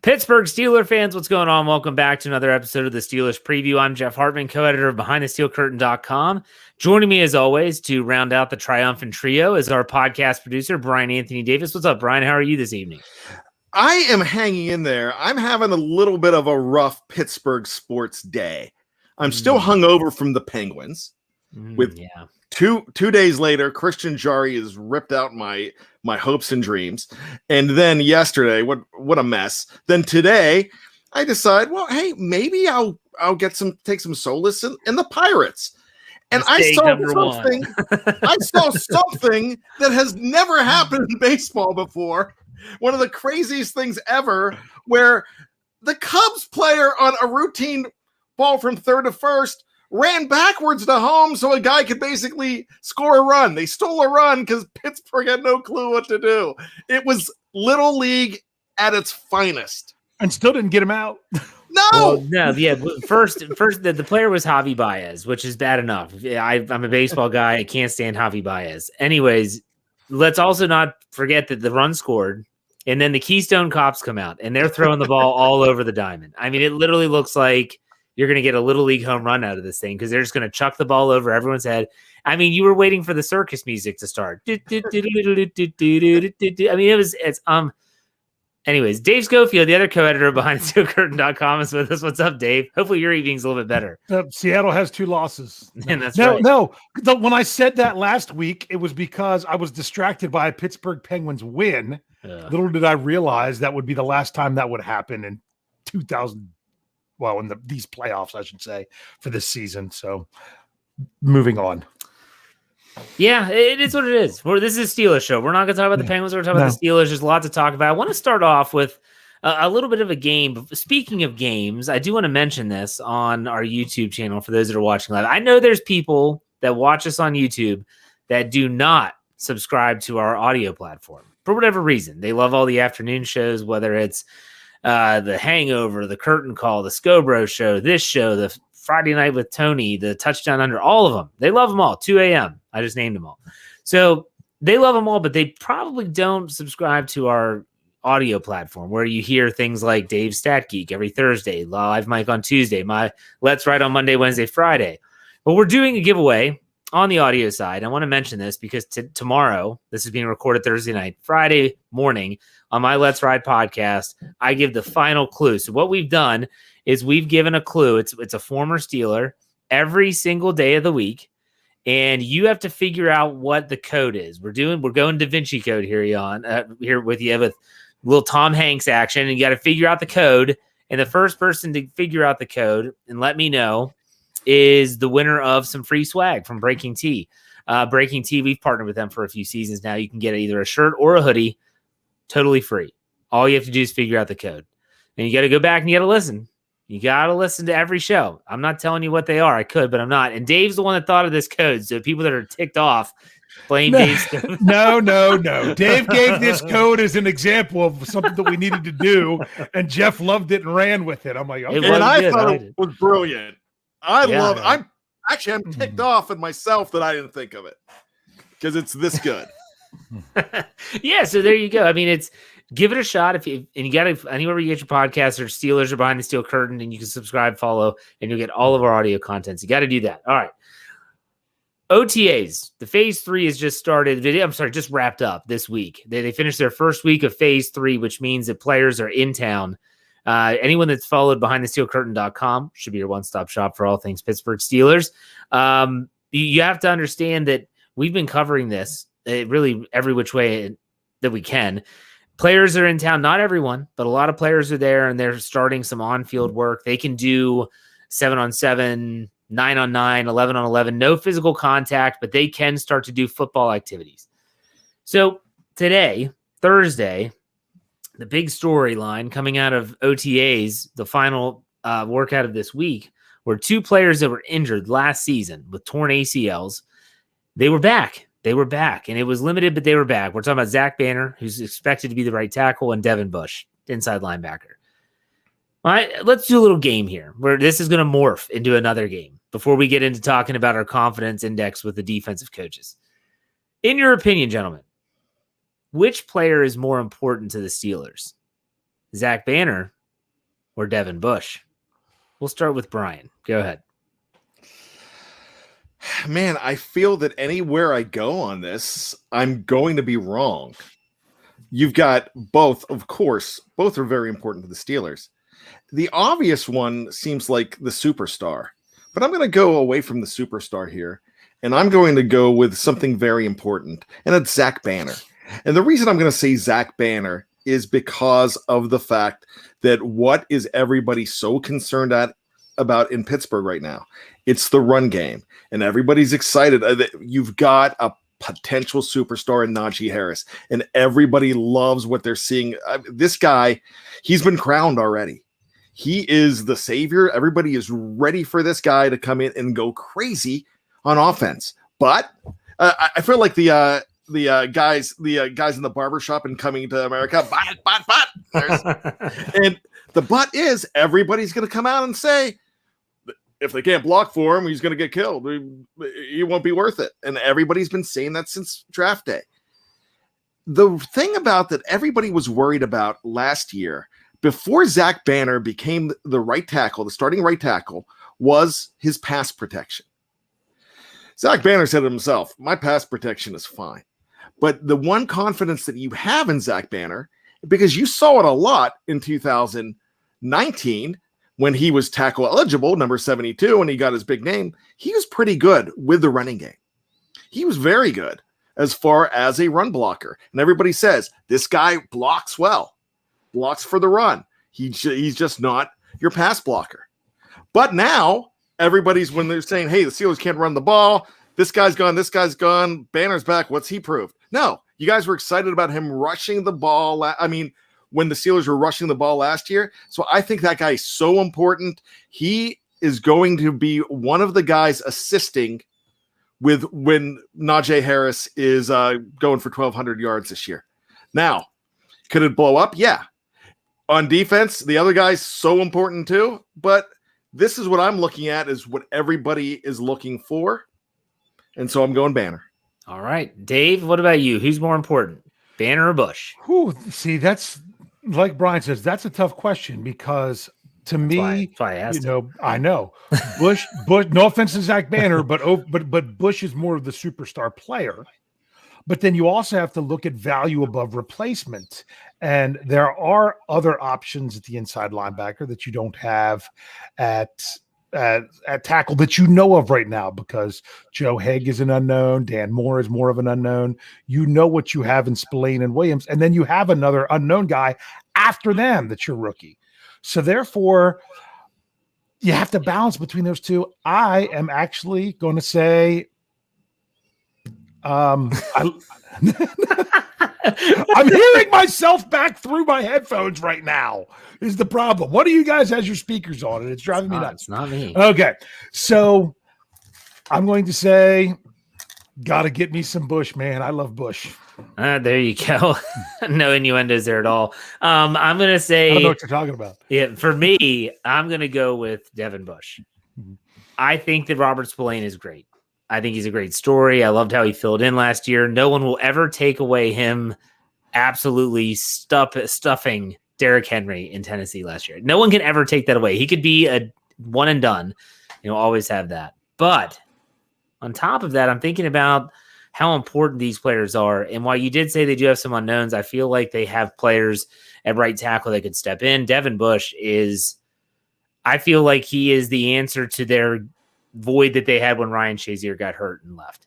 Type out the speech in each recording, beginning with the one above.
Pittsburgh Steelers fans, what's going on? Welcome back to another episode of the Steelers Preview. I'm Jeff Hartman, co-editor of BehindTheSteelCurtain.com. Joining me, as always, to round out the triumphant trio is our podcast producer, Bryan Anthony Davis. What's up, Bryan? How are you this evening? I am hanging in there. I'm having a little bit of a rough Pittsburgh sports day. I'm still hungover from the Penguins. Two days later, Christian Jarry has ripped out my hopes and dreams. And then yesterday, what a mess. Then today, I decide, well, hey, maybe I'll take some solace in the Pirates. And I saw something. I saw something that has never happened in baseball before. One of the craziest things ever, where the Cubs player on a routine ball from third to first ran backwards to home so a guy could basically score a run. They stole a run because Pittsburgh had no clue what to do. It was Little League at its finest. And still didn't get him out. No! Well, no, yeah. First, the player was Javi Baez, which is bad enough. I'm a baseball guy. I can't stand Javi Baez. Anyways, let's also not forget that the run scored, and then the Keystone Cops come out, and they're throwing the ball all over the diamond. I mean, it literally looks like you're going to get a Little League home run out of this thing because they're just going to chuck the ball over everyone's head. I mean, you were waiting for the circus music to start. I mean, Anyways, Dave Schofield, the other co-editor of BehindTheSteelCurtain.com, is with us. What's up, Dave? Hopefully your evening's a little bit better. Seattle has 2 losses. And that's right. No. When I said that last week, it was because I was distracted by a Pittsburgh Penguins win. Little did I realize that would be the last time that would happen in 2000. Well, in these playoffs, I should say, for this season. So, moving on. Yeah, it is what it is. This is a Steelers show. We're not going to talk about the Penguins. We're going to talk about the Steelers. There's a lot to talk about. I want to start off with a little bit of a game. Speaking of games, I do want to mention this on our YouTube channel for those that are watching live. I know there's people that watch us on YouTube that do not subscribe to our audio platform for whatever reason. They love all the afternoon shows, whether it's the Hangover, the Curtain Call, the Scobro Show, this show, the Friday Night with Tony, the Touchdown Under, all of them. They love them all. 2 a.m. I just named them all. So they love them all, but they probably don't subscribe to our audio platform where you hear things like Dave's Stat Geek every Thursday, Live Mike on Tuesday, my Let's Write on Monday, Wednesday, Friday. But we're doing a giveaway on the audio side. I want to mention this because tomorrow, this is being recorded Thursday night, Friday morning on my Let's Ride podcast, I give the final clue. So what we've done is we've given a clue. It's a former Steeler every single day of the week. And you have to figure out what the code is. We're going Da Vinci Code here with you with little Tom Hanks action. And you got to figure out the code. And the first person to figure out the code and let me know is the winner of some free swag from Breaking Tea. Breaking Tea, we've partnered with them for a few seasons now. You can get either a shirt or a hoodie totally free. All you have to do is figure out the code. And you got to go back and you got to listen. You got to listen to every show. I'm not telling you what they are. I could, but I'm not. And Dave's the one that thought of this code. So people that are ticked off, blame Dave's code. No. Dave gave this code as an example of something that we needed to do. And Jeff loved it and ran with it. I'm like, okay. And I thought it was brilliant. I love it. I'm ticked off at myself that I didn't think of it because it's this good. Yeah, so there you go. I mean, give it a shot and you got to anywhere you get your podcasts or Steelers or Behind the Steel Curtain, and you can subscribe, follow, and you'll get all of our audio contents. You got to do that. All right. OTAs. The phase 3 has just started. Just wrapped up this week. They finished their first week of phase 3, which means that players are in town. Anyone that's followed BehindTheSteelCurtain.com should be your one-stop shop for all things Pittsburgh Steelers. You have to understand that we've been covering this really every which way that we can. Players are in town, not everyone, but a lot of players are there, and they're starting some on-field work. They can do 7-on-7, 9-on-9, 11-on-11, no physical contact, but they can start to do football activities. So today, Thursday, the big storyline coming out of OTAs, the final workout of this week, were 2 players that were injured last season with torn ACLs. They were back. And it was limited, but they were back. We're talking about Zach Banner, who's expected to be the right tackle, and Devin Bush, inside linebacker. All right, let's do a little game here where this is going to morph into another game before we get into talking about our confidence index with the defensive coaches. In your opinion, gentlemen, which player is more important to the Steelers? Zach Banner or Devin Bush? We'll start with Bryan. Go ahead. Man, I feel that anywhere I go on this, I'm going to be wrong. You've got both, of course. Both are very important to the Steelers. The obvious one seems like the superstar, but I'm going to go away from the superstar here, and I'm going to go with something very important, and it's Zach Banner. And the reason I'm going to say Zach Banner is because of the fact that what is everybody so concerned about in Pittsburgh right now? It's the run game, and everybody's excited. You've got a potential superstar in Najee Harris, and everybody loves what they're seeing. This guy, he's been crowned already. He is the savior. Everybody is ready for this guy to come in and go crazy on offense. But I feel like the guys in the barbershop and Coming to America, but. And the but is everybody's going to come out and say, if they can't block for him, he's going to get killed. He won't be worth it. And everybody's been saying that since draft day. The thing about that everybody was worried about last year, before Zach Banner became the right tackle, the starting right tackle, was his pass protection. Zach Banner said to himself, my pass protection is fine. But the one confidence that you have in Zach Banner, because you saw it a lot in 2019 when he was tackle eligible, number 72, and he got his big name, he was pretty good with the running game. He was very good as far as a run blocker. And everybody says, this guy blocks well, blocks for the run. He's just not your pass blocker. But now, when they're saying, hey, the Steelers can't run the ball, this guy's gone, Banner's back, what's he proved? No, you guys were excited about him rushing the ball. When the Steelers were rushing the ball last year. So I think that guy is so important. He is going to be one of the guys assisting with when Najee Harris is going for 1,200 yards this year. Now, could it blow up? Yeah. On defense, the other guy's so important too. But this is what I'm looking at is what everybody is looking for. And so I'm going Banner. All right. Dave, what about you? Who's more important, Banner or Bush? See, that's like Bryan says, that's a tough question because to me, that's why I asked I know Bush, no offense to Zach Banner, but Bush is more of the superstar player. But then you also have to look at value above replacement. And there are other options at the inside linebacker that you don't have at tackle that you know of right now, because Joe Haig is an unknown. Dan Moore is more of an unknown. You know what you have in Spillane and Williams, and then you have another unknown guy after them that's your rookie. So therefore, you have to balance between those two. I am actually going to say, I'm hearing myself back through my headphones right now is the problem. What do you guys has your speakers on? And it's driving me nuts. It's not me. Okay. So I'm going to say, got to get me some Bush, man. I love Bush. There you go. No innuendos there at all. I'm going to say, I don't know what you're talking about. Yeah, for me, I'm going to go with Devin Bush. Mm-hmm. I think that Robert Spillane is great. I think he's a great story. I loved how he filled in last year. No one will ever take away him absolutely stuffing Derrick Henry in Tennessee last year. No one can ever take that away. He could be a one and done. Always have that. But on top of that, I'm thinking about how important these players are. And while you did say they do have some unknowns, I feel like they have players at right tackle that could step in. Devin Bush I feel like he is the answer to their void that they had when Ryan Shazier got hurt and left.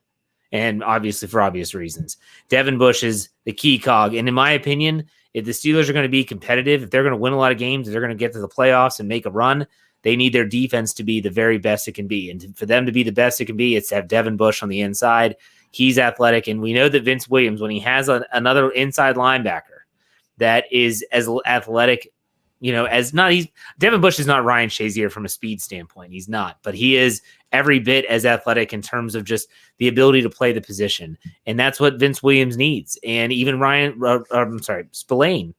And obviously for obvious reasons. Devin Bush is the key cog. And in my opinion, if the Steelers are going to be competitive, if they're going to win a lot of games, if they're going to get to the playoffs and make a run, they need their defense to be the very best it can be. And for them to be the best it can be, it's to have Devin Bush on the inside. He's athletic. And we know that Vince Williams, when he has another inside linebacker that is as athletic, Devin Bush is not Ryan Shazier from a speed standpoint. He's not, but he is every bit as athletic in terms of just the ability to play the position. And that's what Vince Williams needs. And even Spillane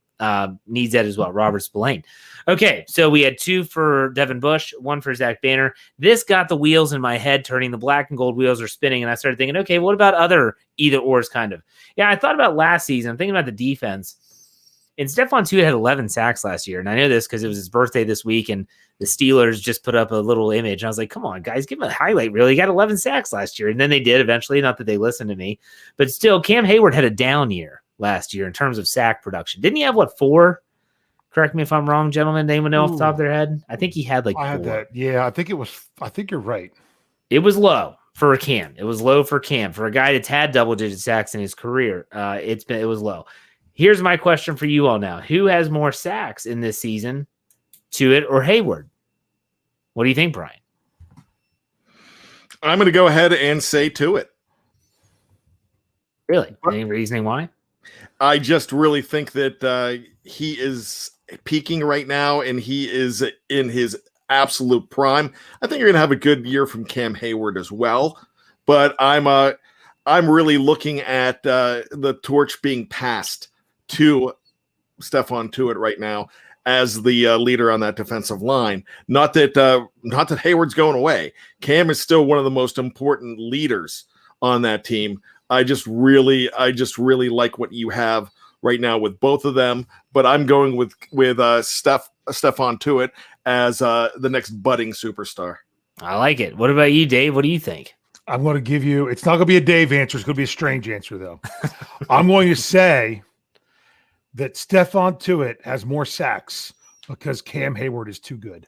needs that as well. Robert Spillane. Okay. So we had 2 for Devin Bush, 1 for Zach Banner. This got the wheels in my head turning. The black and gold wheels are spinning. And I started thinking, okay, what about other either ors kind of? Yeah. I thought about last season. I'm thinking about the defense. And Stephon Tuitt had 11 sacks last year. And I know this because it was his birthday this week, and the Steelers just put up a little image. And I was like, come on, guys, give him a highlight reel. He got 11 sacks last year. And then they did eventually, not that they listened to me. But still, Cam Hayward had a down year last year in terms of sack production. Didn't he have, 4? Correct me if I'm wrong, gentlemen. Anyone know off the top of their head? I think he had 4. I had that. Yeah, I think you're right. It was low for Cam. It was low for Cam. For a guy that's had double-digit sacks in his career, it was low. Here's my question for you all now. Who has more sacks in this season, Tuitt or Hayward? What do you think, Bryan? I'm going to go ahead and say Tuitt. Really? Any reasoning why? I just really think that he is peaking right now, and he is in his absolute prime. I think you're going to have a good year from Cam Hayward as well, but I'm really looking at the torch being passed to Stephon Tuitt right now as the leader on that defensive line. Not that Hayward's going away. Cam is still one of the most important leaders on that team. I just really like what you have right now with both of them, but I'm going with Stephon Tuitt as the next budding superstar. I like it. What about you, Dave? What do you think? I'm going to give you, it's not going to be a Dave answer. It's going to be a strange answer, though. I'm going to say that Stephon Tuitt has more sacks because Cam Hayward is too good.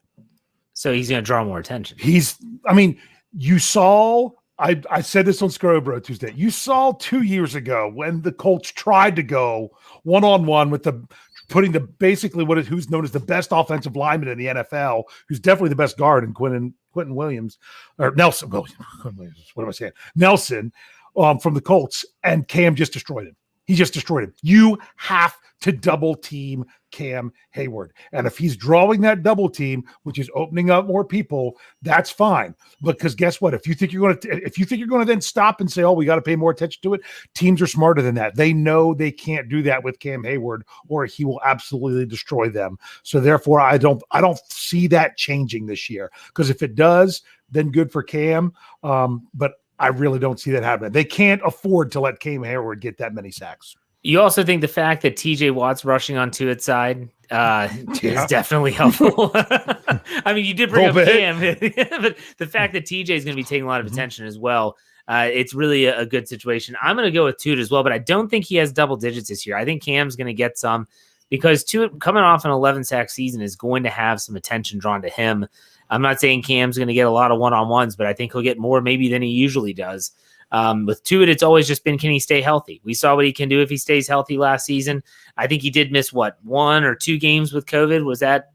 So he's going to draw more attention. You saw, I said this on Scrobro Tuesday. You saw 2 years ago when the Colts tried to go one-on-one with who's known as the best offensive lineman in the NFL, who's definitely the best guard in Quentin Williams, or Nelson Williams. What am I saying? Nelson from the Colts, and Cam just destroyed him. He just destroyed him. You have to double team Cam Hayward. And if he's drawing that double team, which is opening up more people, that's fine. Because guess what? If you think you're going to then stop and say, oh, we got to pay more attention to it, teams are smarter than that. They know they can't do that with Cam Hayward, or he will absolutely destroy them. So therefore, I don't see that changing this year. Because if it does, then good for Cam. But I really don't see that happening. They can't afford to let Cam Hayward get that many sacks. You also think the fact that TJ Watt's rushing on Tuitt's side is definitely helpful. I mean, you did bring up Cam, but the fact that TJ is going to be taking a lot of attention as well, it's really a good situation. I'm going to go with Tuitt as well, but I don't think he has double digits this year. I think Cam's going to get some because Tuitt, coming off an 11-sack season, is going to have some attention drawn to him. I'm not saying Cam's going to get a lot of one-on-ones, but I think he'll get more maybe than he usually does. With Tuitt, it's always just been, can he stay healthy? We saw what he can do if he stays healthy last season. I think he did miss, 1 or 2 games with COVID? Was that?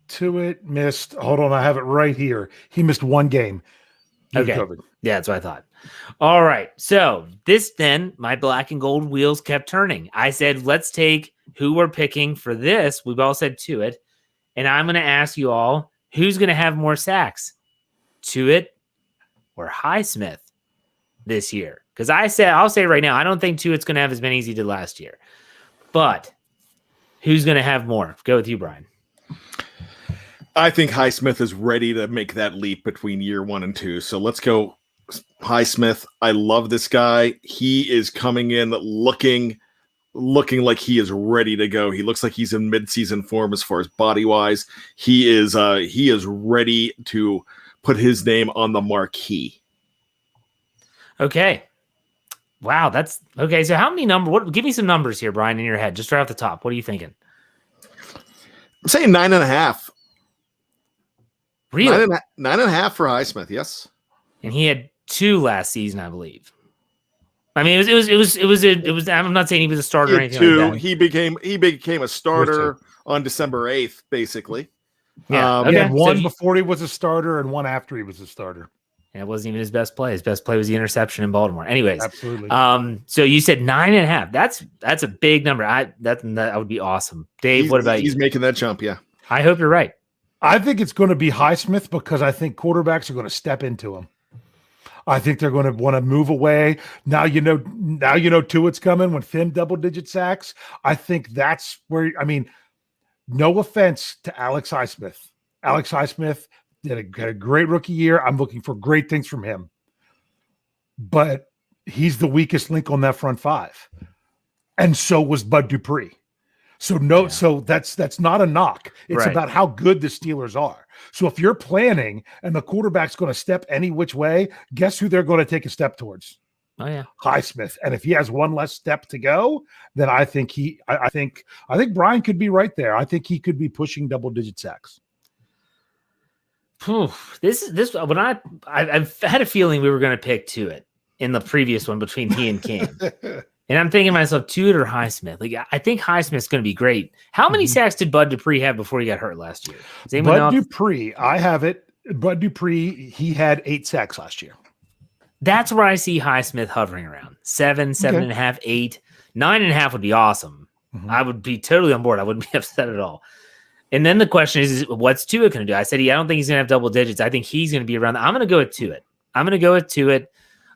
Tuitt missed, hold on, I have it right here. He missed 1 game. Okay. Yeah, that's what I thought. All right. So this then, my black and gold wheels kept turning. I said, let's take who we're picking for this. We've all said Tuitt. And I'm going to ask you all, who's going to have more sacks? Tuitt or Highsmith this year? Because I'll say right now, I don't think Tuitt's going to have as many as he did last year. But who's going to have more? Go with you, Bryan. I think Highsmith is ready to make that leap between year 1 and 2. So let's go Highsmith. I love this guy. He is coming in looking like he is ready to go. He looks like he's in mid-season form as far as body-wise. He is ready to put his name on the marquee. Okay. Wow, that's okay. So how many give me some numbers here, Bryan, in your head, just right off the top. What are you thinking? I'm saying 9.5. Really? 9.5 for Highsmith, yes. And he had 2 last season, I believe. I mean, it was. I'm not saying he was a starter or anything 2. like that. He became a starter on December 8th, basically. Yeah, he had 1 before he was a starter and 1 after he was a starter. And it wasn't even his best play. His best play was the interception in Baltimore. Anyways, absolutely. So you said 9.5. That's a big number. That would be awesome. Dave, what about you? He's making that jump. Yeah, I hope you're right. I think it's going to be Highsmith because I think quarterbacks are going to step into him. I think they're going to want to move away. Now you know Tuitt's coming when Finn double-digit sacks. I think that's where. I mean, no offense to Alex Highsmith. Alex Highsmith had a great rookie year. I'm looking for great things from him. But he's the weakest link on that front 5. And so was Bud Dupree. So that's not a knock. It's about how good the Steelers are. So if you're planning and the quarterback's going to step any which way, guess who they're going to take a step towards? Oh yeah, Highsmith. And if he has one less step to go, then I think Bryan could be right there. I think he could be pushing double-digit sacks. This when I've had a feeling we were going to pick Tuitt in the previous one between he and Cam, and I'm thinking to myself, Tuitt or Highsmith. Like I think Highsmith's going to be great. How many sacks did Bud Dupree have before he got hurt last year? Dupree, I have it. Bud Dupree, he had 8 sacks last year. That's where I see Highsmith hovering around 7.5, 8, 9.5 would be awesome. I would be totally on board. I wouldn't be upset at all. And then the question is what's Tuitt going to do? I said, I don't think he's going to have double digits. I think he's going to be around. I'm going to go with Tuitt.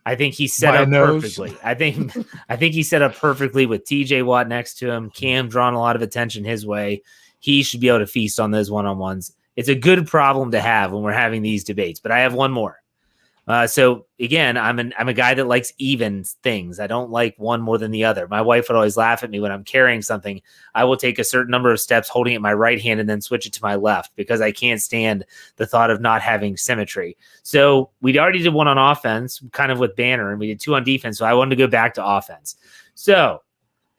I think he's set up perfectly. I think he's set up perfectly with TJ Watt next to him. Cam drawing a lot of attention his way. He should be able to feast on those one-on-ones. It's a good problem to have when we're having these debates. But I have one more. So again, I'm a guy that likes even things. I don't like one more than the other. My wife would always laugh at me when I'm carrying something. I will take a certain number of steps holding it in my right hand and then switch it to my left because I can't stand the thought of not having symmetry. So we already did one on offense, kind of with Banner, and we did 2 on defense. So I wanted to go back to offense. So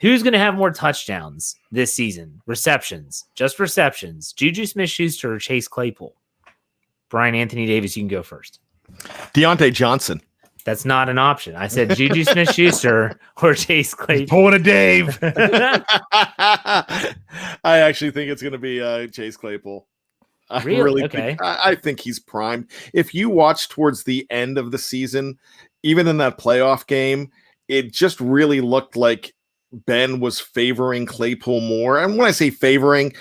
who's going to have more touchdowns this season? Receptions, just receptions. Juju Smith-Schuster or Chase Claypool? Bryan Anthony Davis, you can go first. Deontay Johnson. That's not an option. I said Juju Smith-Schuster or Chase Claypool. Pulling a Dave. I actually think it's going to be Chase Claypool. I think he's primed. If you watch towards the end of the season, even in that playoff game, it just really looked like Ben was favoring Claypool more. And when I say favoring,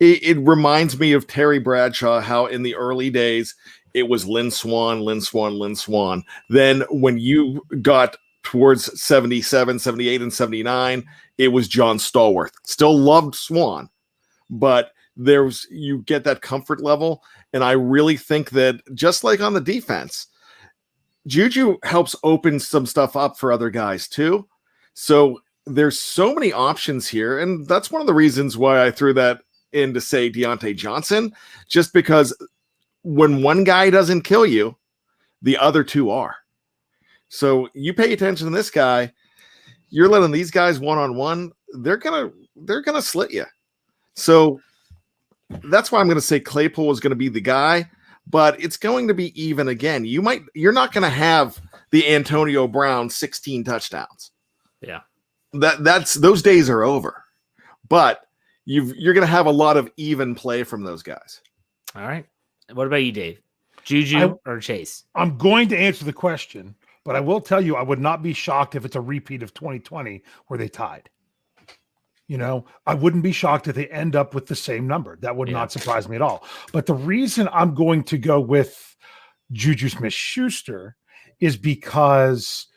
it reminds me of Terry Bradshaw, how in the early days, it was Lynn Swann. Then when you got towards 77, 78, and 79, it was John Stallworth. Still loved Swann, but you get that comfort level. And I really think that just like on the defense, Juju helps open some stuff up for other guys too. So there's so many options here. And that's one of the reasons why I threw that in to say Deontay Johnson, just because when one guy doesn't kill you, the other 2 are. So you pay attention to this guy, you're letting these guys one-on-one, they're gonna slit you. So that's why I'm gonna say Claypool is gonna be the guy, but it's going to be even again. You're not gonna have the Antonio Brown 16 touchdowns. Yeah. Those days are over. But you're gonna have a lot of even play from those guys. All right. What about you, Dave? Juju or Chase? I'm going to answer the question, but I will tell you I would not be shocked if it's a repeat of 2020 where they tied. I wouldn't be shocked if they end up with the same number. That would not surprise me at all. But the reason I'm going to go with Juju Smith-Schuster is because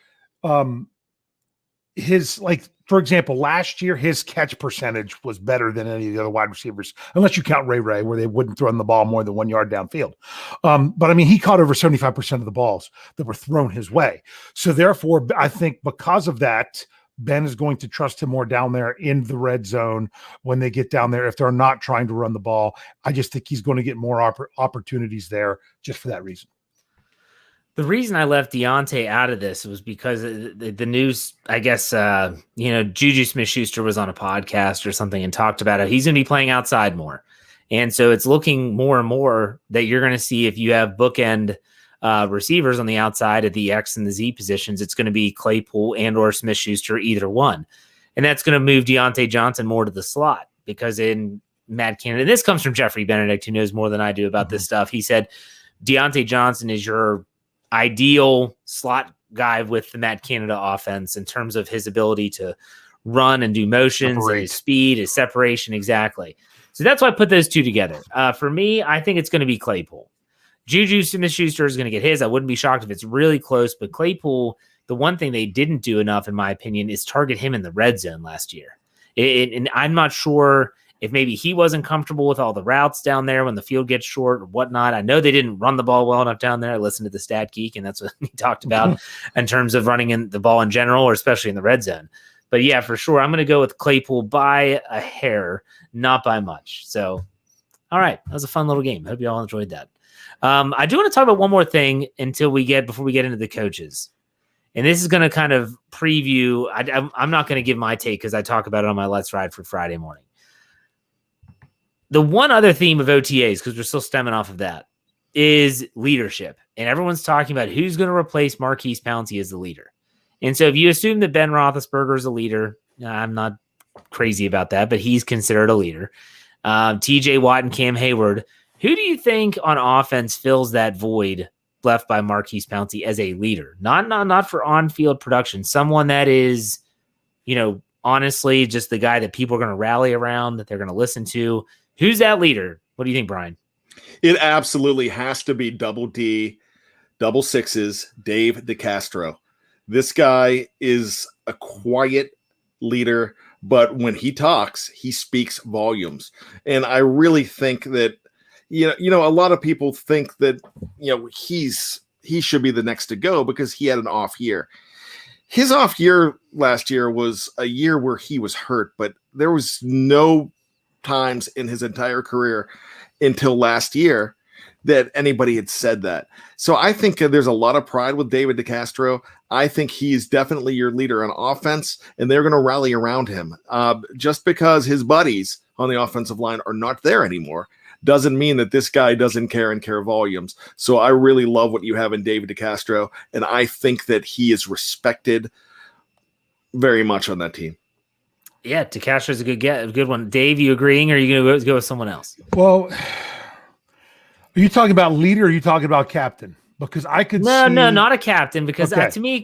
for example, last year, his catch percentage was better than any of the other wide receivers, unless you count Ray, where they wouldn't throw the ball more than 1 yard downfield. But I mean, he caught over 75% of the balls that were thrown his way. So therefore, I think because of that, Ben is going to trust him more down there in the red zone when they get down there. If they're not trying to run the ball, I just think he's going to get more opportunities there just for that reason. The reason I left Deontay out of this was because the news, I guess, Juju Smith-Schuster was on a podcast or something and talked about it. He's going to be playing outside more. And so it's looking more and more that you're going to see if you have bookend receivers on the outside at the X and the Z positions, it's going to be Claypool and or Smith-Schuster, either one. And that's going to move Deontay Johnson more to the slot because in Matt Canada, and this comes from Jeffrey Benedict, who knows more than I do about this stuff. He said, Deontay Johnson is your ideal slot guy with the Matt Canada offense in terms of his ability to run and do motions, and his speed, his separation. Exactly. So that's why I put those 2 together. For me, I think it's going to be Claypool. Juju Smith-Schuster is going to get his. I wouldn't be shocked if it's really close, but Claypool, the one thing they didn't do enough, in my opinion, is target him in the red zone last year. And I'm not sure if maybe he wasn't comfortable with all the routes down there when the field gets short or whatnot. I know they didn't run the ball well enough down there. I listened to the Stat Geek, and that's what he talked about in terms of running in the ball in general, or especially in the red zone. But yeah, for sure, I'm going to go with Claypool by a hair, not by much. So, all right, that was a fun little game. Hope you all enjoyed that. I do want to talk about one more thing before we get into the coaches. And this is going to kind of preview. I'm not going to give my take because I talk about it on my Let's Ride for Friday morning. The one other theme of OTAs, because we're still stemming off of that, is leadership. And everyone's talking about who's going to replace Marquise Pouncey as the leader. And so if you assume that Ben Roethlisberger is a leader, I'm not crazy about that, but he's considered a leader. TJ Watt and Cam Hayward, who do you think on offense fills that void left by Marquise Pouncey as a leader? Not for on-field production, someone that is, honestly, just the guy that people are going to rally around, that they're going to listen to. Who's that leader? What do you think, Bryan? It absolutely has to be double D, double sixes, Dave DeCastro. This guy is a quiet leader, but when he talks, he speaks volumes. And I really think that, a lot of people think that, he should be the next to go because he had an off year. His off year last year was a year where he was hurt, but there was no times in his entire career until last year that anybody had said that. So I think there's a lot of pride with David DeCastro. I think he's definitely your leader on offense, and they're going to rally around him. Just because his buddies on the offensive line are not there anymore doesn't mean that this guy doesn't care and care volumes. So I really love what you have in David DeCastro, and I think that he is respected very much on that team. Yeah, DeCastro's a good one. Dave, you agreeing, or are you going to go with someone else? Well, are you talking about leader or are you talking about captain? Because I could No, not a captain, because to me,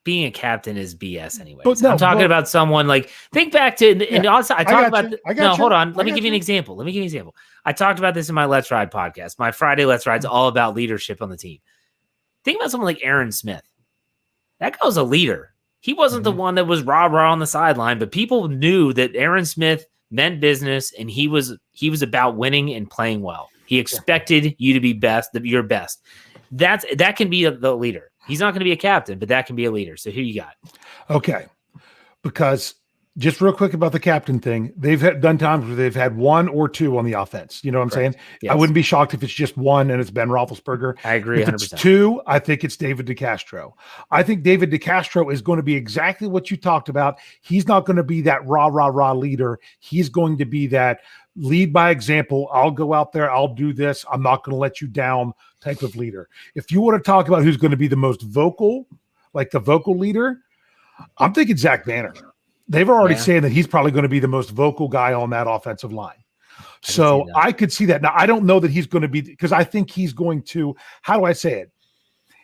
being a captain is BS anyway. I'm talking about someone like, think back to, and also I talked about, hold on. Let me give you an example. I talked about this in my Let's Ride podcast. My Friday Let's Ride's all about leadership on the team. Think about someone like Aaron Smith. That guy was a leader. He wasn't the one that was rah-rah on the sideline, but people knew that Aaron Smith meant business, and he was about winning and playing well. He expected you to be your best. That can be the leader. He's not going to be a captain, but that can be a leader. So who you got? Okay. Because just real quick about the captain thing, they've done times where they've had one or two on the offense. You know what I'm saying? Yes. I wouldn't be shocked if it's just one and it's Ben Roethlisberger. I agree 100%. If it's two, I think it's David DeCastro. I think David DeCastro is going to be exactly what you talked about. He's not going to be that rah leader. He's going to be that lead by example. I'll go out there. I'll do this. I'm not going to let you down type of leader. If you want to talk about who's going to be the most vocal, like the vocal leader, I'm thinking Zach Banner. They've already saying that he's probably going to be the most vocal guy on that offensive line. So I could see that. Now, I don't know that he's going to be, because I think he's going to, how do I say it?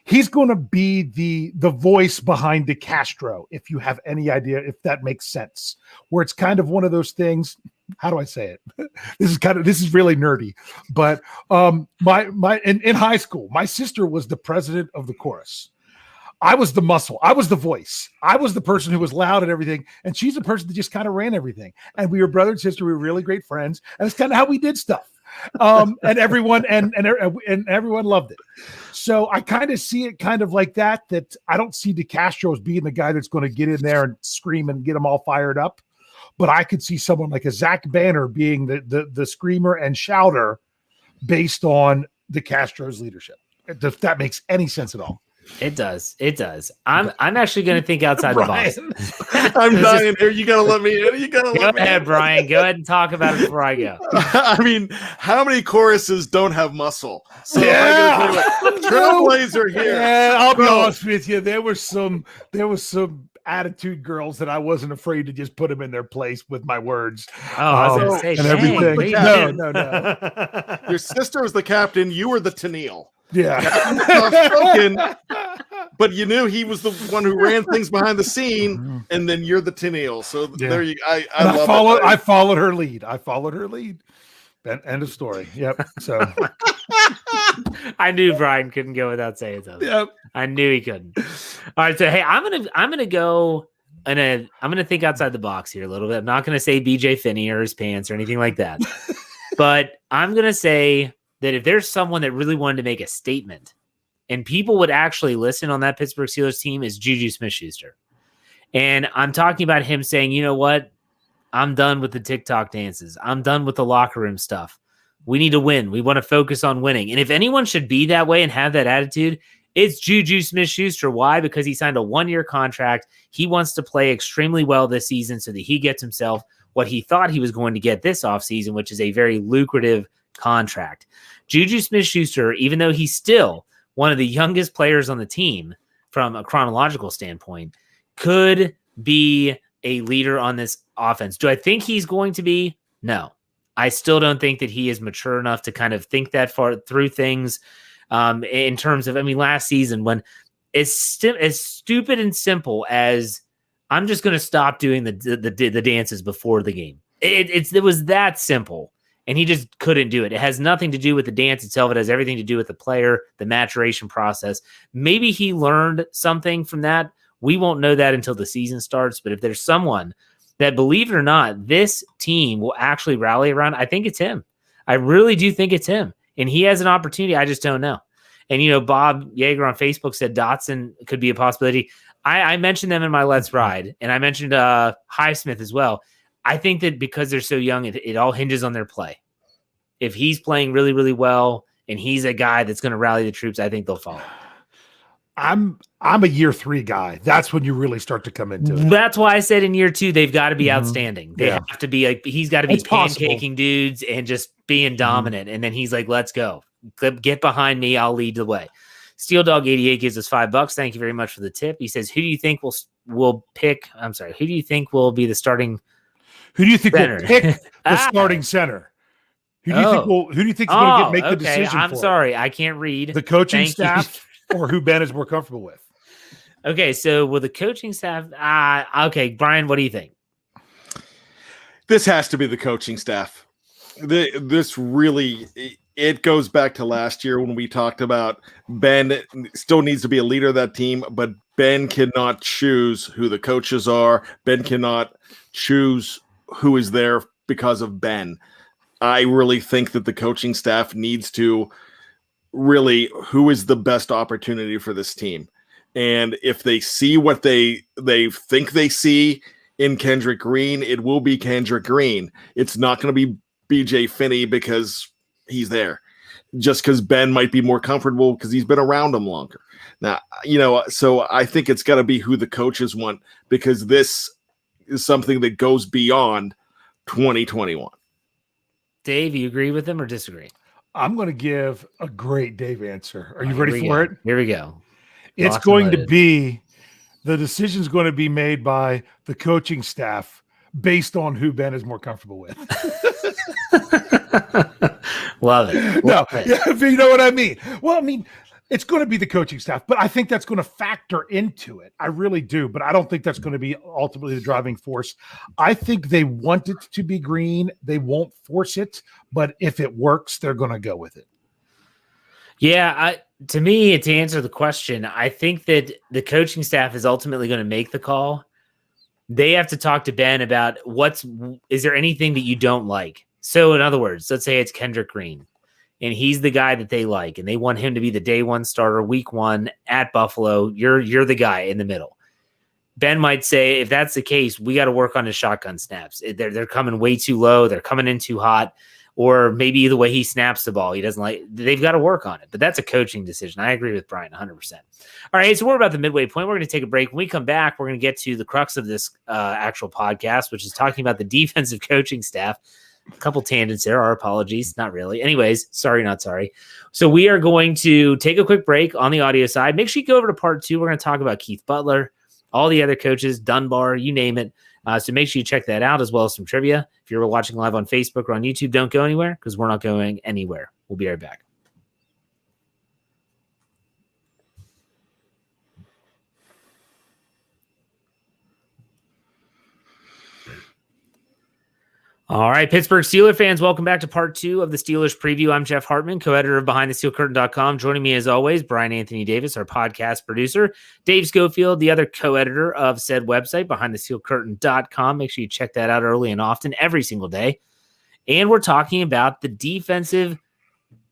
He's going to be the voice behind DeCastro, if you have any idea, if that makes sense, where it's kind of one of those things. How do I say it? This is really nerdy, but in high school, my sister was the president of the chorus. I was the muscle. I was the voice. I was the person who was loud and everything. And she's the person that just kind of ran everything. And we were brother and sister. We were really great friends. And it's kind of how we did stuff. And everyone and everyone loved it. So I kind of see it kind of like that I don't see DeCastro as being the guy that's going to get in there and scream and get them all fired up. But I could see someone like a Zach Banner being the screamer and shouter based on DeCastro's leadership. If that makes any sense at all. It does. I'm actually going to think outside the box. I'm dying here. You got to let me in. Go ahead, Bryan. Go ahead and talk about it before I go. I mean, how many choruses don't have muscle? So Trailblazer here. Yeah, I'll be honest with you. There was some attitude girls that I wasn't afraid to just put them in their place with my words. Oh, I was going to say, and everything. No. Your sister was the captain. You were the Tennille. Yeah. But you knew he was the one who ran things behind the scene, and then you're the Tennille. So there you go. I followed her lead. End of story. Yep. So I knew Bryan couldn't go without saying something. Yep. I knew he couldn't. All right. So hey, I'm gonna go and I'm gonna think outside the box here a little bit. I'm not gonna say BJ Finney or his pants or anything like that. But I'm gonna say that if there's someone that really wanted to make a statement and people would actually listen on that Pittsburgh Steelers team, is Juju Smith-Schuster. And I'm talking about him saying, you know what? I'm done with the TikTok dances. I'm done with the locker room stuff. We need to win. We want to focus on winning. And if anyone should be that way and have that attitude, it's Juju Smith-Schuster. Why? Because he signed a 1-year contract. He wants to play extremely well this season so that he gets himself what he thought he was going to get this offseason, which is a very lucrative contract. Juju Smith-Schuster, even though he's still one of the youngest players on the team from a chronological standpoint, could be a leader on this offense. Do I think he's going to be? No. I still don't think that he is mature enough to kind of think that far through things in terms of, last season when as stupid and simple as I'm just going to stop doing the dances before the game. It was that simple, and he just couldn't do it. It has nothing to do with the dance itself. It has everything to do with the player, the maturation process. Maybe he learned something from that. We won't know that until the season starts, but if there's someone that, believe it or not, this team will actually rally around, I think it's him. I really do think it's him. And he has an opportunity. I just don't know. And, Bob Yeager on Facebook said Dotson could be a possibility. I mentioned them in my Let's Ride, and I mentioned Highsmith as well. I think that because they're so young, it all hinges on their play. If he's playing really, really well and he's a guy that's going to rally the troops, I think they'll follow. I'm a year 3 guy. That's when you really start to come into it. That's why I said in year 2, they've got to be outstanding. They have to be he's got to be pancaking dudes and just being dominant. And then he's like, let's go. Get behind me. I'll lead the way. Steel Dog 88 gives us $5. Thank you very much for the tip. He says, who do you think will pick? I'm sorry. Who do you think will be the starting? Who do you think center? will pick the starting center? Who do you think is going to make the decision? I'm sorry. I can't read. The coaching staff or who Ben is more comfortable with? Okay. So will the coaching staff? Okay. Brian, what do you think? This has to be the coaching staff. This really, it goes back to last year when we talked about Ben still needs to be a leader of that team, but Ben cannot choose who the coaches are. Ben cannot choose who is there because of Ben. I really think that the coaching staff needs to really, who is the best opportunity for this team? And if they see what they think they see in Kendrick Green, it will be Kendrick Green. It's not going to be BJ Finney because he's there. Just because Ben might be more comfortable because he's been around him longer. Now, so I think it's got to be who the coaches want, because this is something that goes beyond 2021. Dave, you agree with him or disagree? I'm going to give a great Dave answer. Are you ready for it? Here we go. It's going to be, the decision's going to be made by the coaching staff based on who Ben is more comfortable with. Love it. No, you know what I mean? Well, it's going to be the coaching staff, but I think that's going to factor into it. I really do, but I don't think that's going to be ultimately the driving force. I think they want it to be Green. They won't force it, but if it works, they're going to go with it. Yeah, to me, to answer the question, I think that the coaching staff is ultimately going to make the call. They have to talk to Ben about is there anything that you don't like? So in other words, let's say it's Kendrick Green and he's the guy that they like and they want him to be the day one starter week 1 at Buffalo. You're the guy in the middle. Ben might say, if that's the case, we got to work on his shotgun snaps. They're coming way too low. They're coming in too hot. Or maybe the way he snaps the ball, he doesn't like. They've got to work on it. But that's a coaching decision. I agree with Brian 100%. All right, so we're about the midway point. We're going to take a break. When we come back, we're going to get to the crux of this actual podcast, which is talking about the defensive coaching staff. A couple tangents there. Our apologies. Not really. Anyways, sorry, not sorry. So we are going to take a quick break on the audio side. Make sure you go over to part 2. We're going to talk about Keith Butler, all the other coaches, Dunbar, you name it. So make sure you check that out, as well as some trivia. If you're watching live on Facebook or on YouTube, don't go anywhere because we're not going anywhere. We'll be right back. All right, Pittsburgh Steelers fans, welcome back to part 2 of the Steelers preview. I'm Jeff Hartman, co-editor of BehindTheSteelCurtain.com. Joining me as always, Bryan Anthony Davis, our podcast producer, Dave Schofield, the other co-editor of said website, BehindTheSteelCurtain.com. Make sure you check that out early and often, every single day. And we're talking about the defensive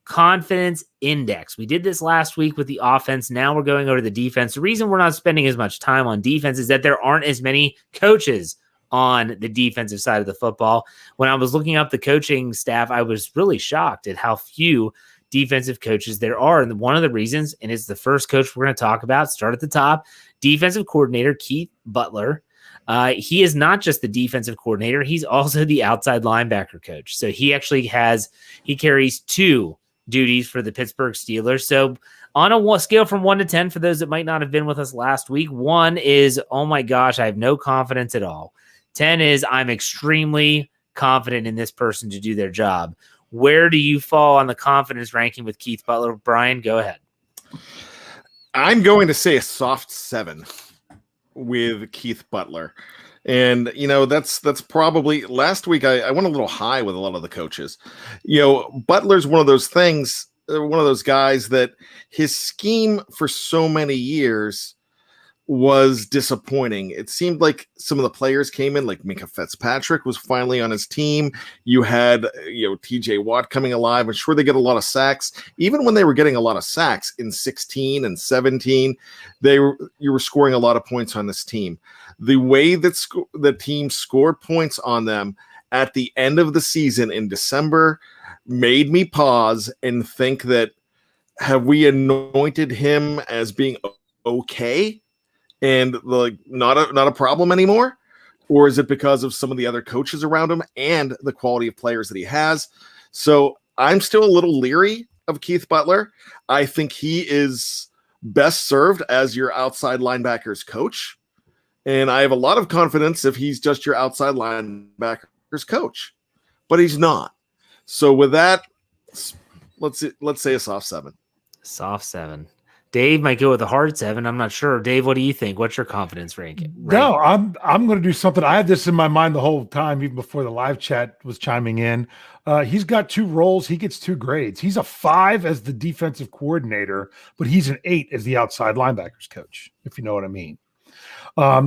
confidence index. We did this last week with the offense. Now we're going over the defense. The reason we're not spending as much time on defense is that there aren't as many coaches on the defensive side of the football. When I was looking up the coaching staff, I was really shocked at how few defensive coaches there are. And one of the reasons, and it's the first coach we're going to talk about, start at the top, defensive coordinator Keith Butler. He is not just the defensive coordinator. He's also the outside linebacker coach. So he actually carries 2 duties for the Pittsburgh Steelers. So on a scale from 1 to 10, for those that might not have been with us last week, 1 is, oh my gosh, I have no confidence at all. 10 is, I'm extremely confident in this person to do their job. Where do you fall on the confidence ranking with Keith Butler? Bryan, go ahead. I'm going to say a soft 7 with Keith Butler. And, that's probably last week. I went a little high with a lot of the coaches. Butler's one of those guys that his scheme for so many years was disappointing. It seemed like some of the players came in, like Minka Fitzpatrick was finally on his team. You had, TJ Watt coming alive. I'm sure they get a lot of sacks. Even when they were getting a lot of sacks in 16 and 17, you were scoring a lot of points on this team. The way that the team scored points on them at the end of the season in December made me pause and think that, have we anointed him as being okay and not a problem anymore? Or is it because of some of the other coaches around him and the quality of players that he has? So I'm still a little leery of Keith Butler. I think he is best served as your outside linebackers coach. And I have a lot of confidence if he's just your outside linebackers coach, but he's not. So with that, let's say a soft 7. Soft 7. Dave might go with a hard 7. I'm not sure. Dave, what do you think? What's your confidence ranking? No, I'm going to do something. I had this in my mind the whole time, even before the live chat was chiming in. He's got 2 roles. He gets 2 grades. He's a 5 as the defensive coordinator, but he's an 8 as the outside linebackers coach, if you know what I mean.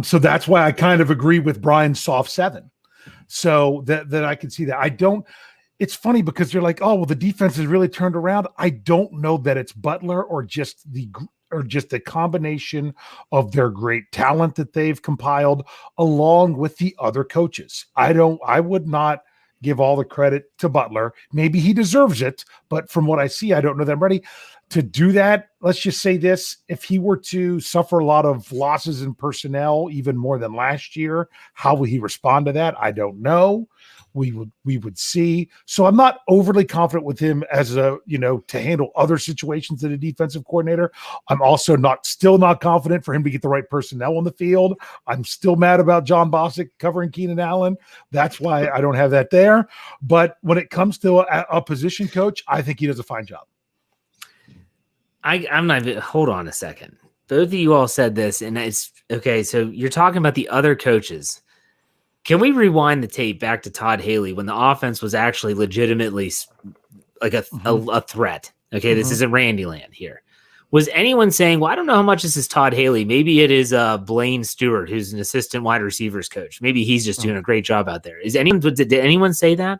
So that's why I kind of agree with Bryan's soft 7. So that I can see that. I don't. It's funny because you're like, oh, well, the defense has really turned around. I don't know that it's Butler or just a combination of their great talent that they've compiled along with the other coaches. I would not give all the credit to Butler. Maybe he deserves it, but from what I see, I don't know that I'm ready to do that. Let's just say this. If he were to suffer a lot of losses in personnel, even more than last year, how will he respond to that? I don't know. We would see. So I'm not overly confident with him as to handle other situations as a defensive coordinator. I'm also still not confident for him to get the right personnel on the field. I'm still mad about John Bostic covering Keenan Allen. That's why I don't have that there. But when it comes to a position coach, I think he does a fine job. I'm not. Hold on a second. Both of you all said this, and it's okay. So you're talking about the other coaches. Can we rewind the tape back to Todd Haley when the offense was actually legitimately like a threat? Okay, this isn't Randy Land here. Was anyone saying, well, I don't know how much this is Todd Haley. Maybe it is Blaine Stewart, who's an assistant wide receivers coach. Maybe he's just doing a great job out there. Did anyone say that?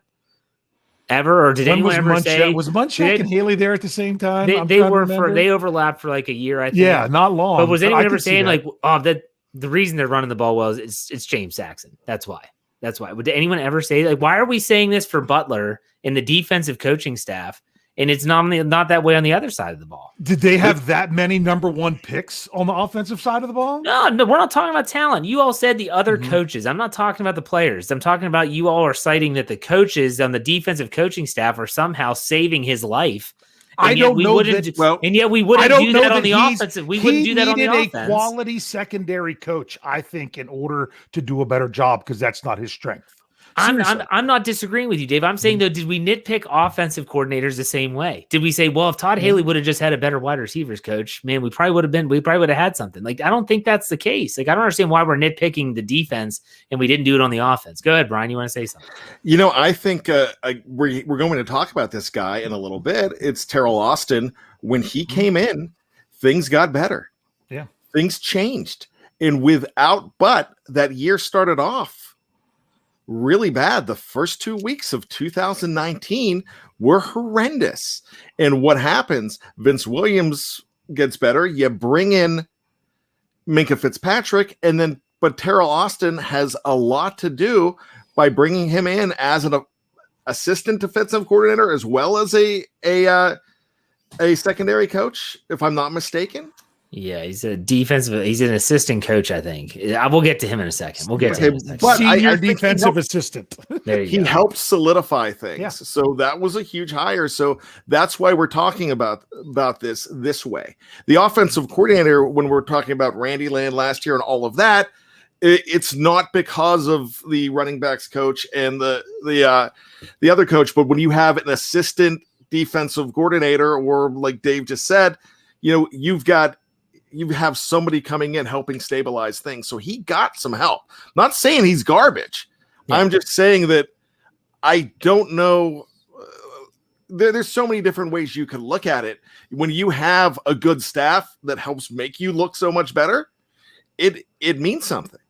Ever? Or did anyone ever say... Was Munchak and Haley there at the same time? They overlapped for like a year, I think. Yeah, not long. But was anyone ever saying like, oh, that the reason they're running the ball well is it's James Saxon. That's why. Would anyone ever say, like, why are we saying this for Butler and the defensive coaching staff, and it's not that way on the other side of the ball? Did they have that many number 1 picks on the offensive side of the ball? No, we're not talking about talent. You all said the other coaches. I'm not talking about the players. I'm talking about you all are citing that the coaches on the defensive coaching staff are somehow saving his life. I don't know that. And yet we wouldn't do that on the offensive. We wouldn't do that on the offense. He needed a quality secondary coach, I think, in order to do a better job because that's not his strength. I'm not disagreeing with you, Dave. I'm saying, though, did we nitpick offensive coordinators the same way? Did we say, well, if Todd Haley would have just had a better wide receivers coach, man, we probably would have had something. Like, I don't think that's the case. Like, I don't understand why we're nitpicking the defense and we didn't do it on the offense. Go ahead, Bryan. You want to say something? I think we're going to talk about this guy in a little bit. It's Terrell Austin. When he came in, things got better. Yeah. Things changed. And that year started off really bad. The first 2 weeks of 2019 were horrendous. And what happens? Vince Williams gets better. You bring in Minkah Fitzpatrick, and then but Terrell Austin has a lot to do by bringing him in as an assistant defensive coordinator as well as a secondary coach, if I'm not mistaken. Yeah, he's an assistant coach, I think. We'll get to him in a second. We'll get to him in a second. But senior defensive assistant. He helped solidify things. Yeah. So that was a huge hire. So that's why we're talking about this way. The offensive coordinator, when we're talking about Randy Land last year and all of that, it's not because of the running backs coach and the other coach, but when you have an assistant defensive coordinator, or like Dave just said, you have somebody coming in helping stabilize things. So he got some help. Not saying he's garbage. Yeah. I'm just saying that I don't know. There's so many different ways you can look at it. When you have a good staff that helps make you look so much better, it means something.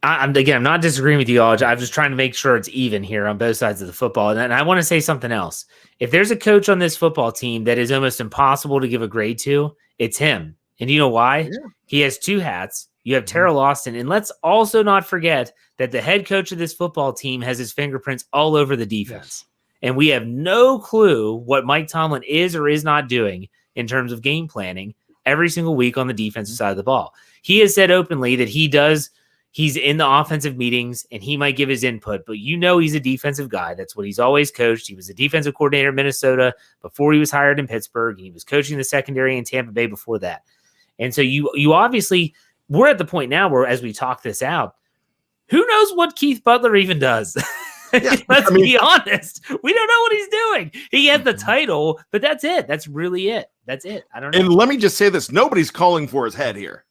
I'm not disagreeing with you all. I'm just trying to make sure it's even here on both sides of the football. And I want to say something else. If there's a coach on this football team that is almost impossible to give a grade to, it's him. And you know why? Yeah. He has two hats. You have Terrell Austin. And let's also not forget that the head coach of this football team has his fingerprints all over the defense. Yes. And we have no clue what Mike Tomlin is or is not doing in terms of game planning every single week on the defensive side of the ball. He has said openly that he's in the offensive meetings and he might give his input, but he's a defensive guy. That's what he's always coached. He was a defensive coordinator in Minnesota before he was hired in Pittsburgh. He was coaching the secondary in Tampa Bay before that. And so you obviously, we're at the point now where, as we talk this out, who knows what Keith Butler even does? Yeah, Let's be honest. We don't know what he's doing. He has the title, but that's it. That's really it. That's it. I don't know. And let me just say this. Nobody's calling for his head here.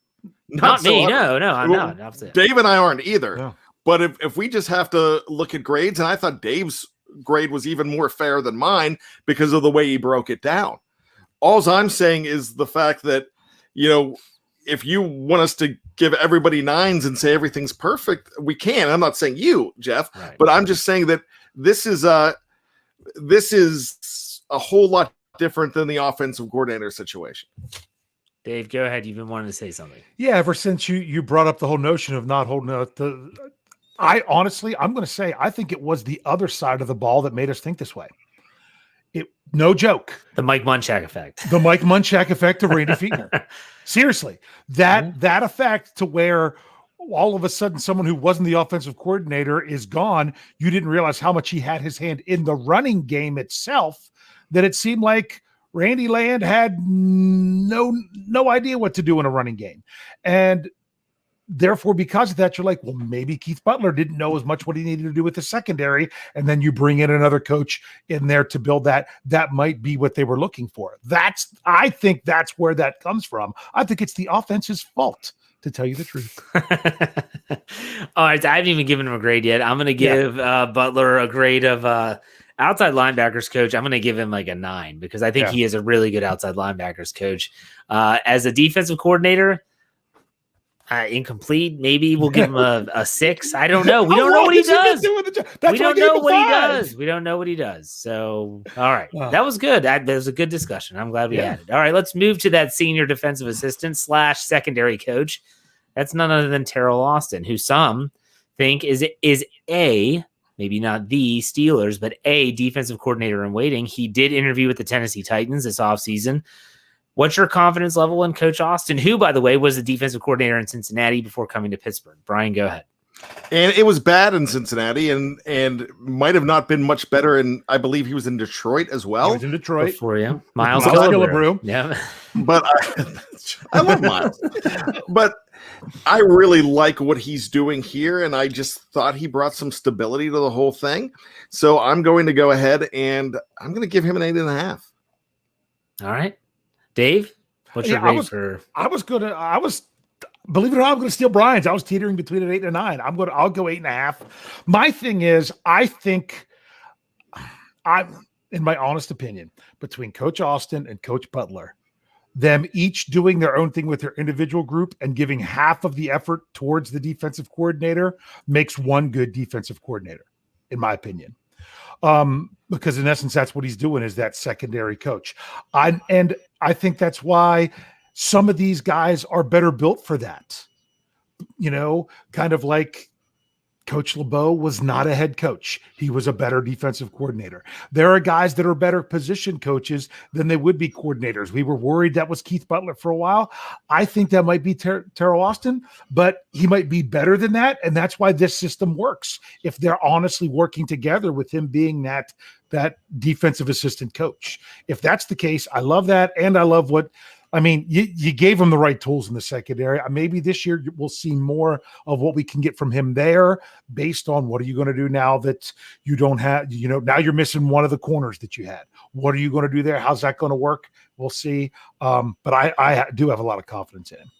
Not me. No, I'm not. Dave and I aren't either. No. But if we just have to look at grades, and I thought Dave's grade was even more fair than mine because of the way he broke it down. All I'm saying is the fact that, if you want us to give everybody 9s and say everything's perfect, we can. I'm not saying you, Jeff, right, but I'm just saying that this is a whole lot different than the offensive coordinator situation. Dave, go ahead. You've been wanting to say something. Yeah, ever since you brought up the whole notion of not holding out I'm going to say, I think it was the other side of the ball that made us think this way. No joke. The Mike Munchak effect. The Mike Munchak effect of Randy Fichtner. Seriously, that effect to where all of a sudden someone who wasn't the offensive coordinator is gone. You didn't realize how much he had his hand in the running game itself, that it seemed like Randy Land had no idea what to do in a running game. And therefore, because of that, you're like, well, maybe Keith Butler didn't know as much what he needed to do with the secondary. And then you bring in another coach in there to build that. That might be what they were looking for. I think that's where that comes from. I think it's the offense's fault, to tell you the truth. All right. I haven't even given him a grade yet. I'm going to give Butler a grade of outside linebackers coach. I'm going to give him like a 9 because I think he is a really good outside linebackers coach. As a defensive coordinator, incomplete. Maybe we'll give him a 6. I don't know. We don't know what he does. We don't know what he does. We don't know what he does. So, all right. That was good. That was a good discussion. I'm glad we had it. All right. Let's move to that senior defensive assistant / secondary coach. That's none other than Terrell Austin, who some think is a, maybe not the Steelers, but a defensive coordinator in waiting. He did interview with the Tennessee Titans this offseason. What's your confidence level in Coach Austin, who, by the way, was the defensive coordinator in Cincinnati before coming to Pittsburgh? Bryan, go ahead. And it was bad in Cincinnati and might have not been much better. And I believe he was in Detroit as well. He was in Detroit. For you. Miles Killebrew. Yeah. But I love Miles. But I really like what he's doing here. And I just thought he brought some stability to the whole thing. So I'm going to go ahead and I'm going to give him an 8.5. All right. Dave, what's your grade for? Believe it or not, I'm going to steal Bryan's. I was teetering between an 8 and a 9. I'll go 8.5. My thing is, I think in my honest opinion, between Coach Austin and Coach Butler, them each doing their own thing with their individual group and giving half of the effort towards the defensive coordinator makes one good defensive coordinator, in my opinion. Because in essence, that's what he's doing, is that secondary coach. I think that's why some of these guys are better built for that. Kind of like Coach LeBeau was not a head coach. He was a better defensive coordinator. There are guys that are better position coaches than they would be coordinators. We were worried that was Keith Butler for a while. I think that might be Terrell Austin, but he might be better than that. And that's why this system works. If they're honestly working together with him being that defensive assistant coach. If that's the case, I love that. And I love you gave him the right tools in the secondary. Maybe this year we'll see more of what we can get from him there based on what are you going to do now that you don't have, now you're missing one of the corners that you had. What are you going to do there? How's that going to work? We'll see. But I do have a lot of confidence in him.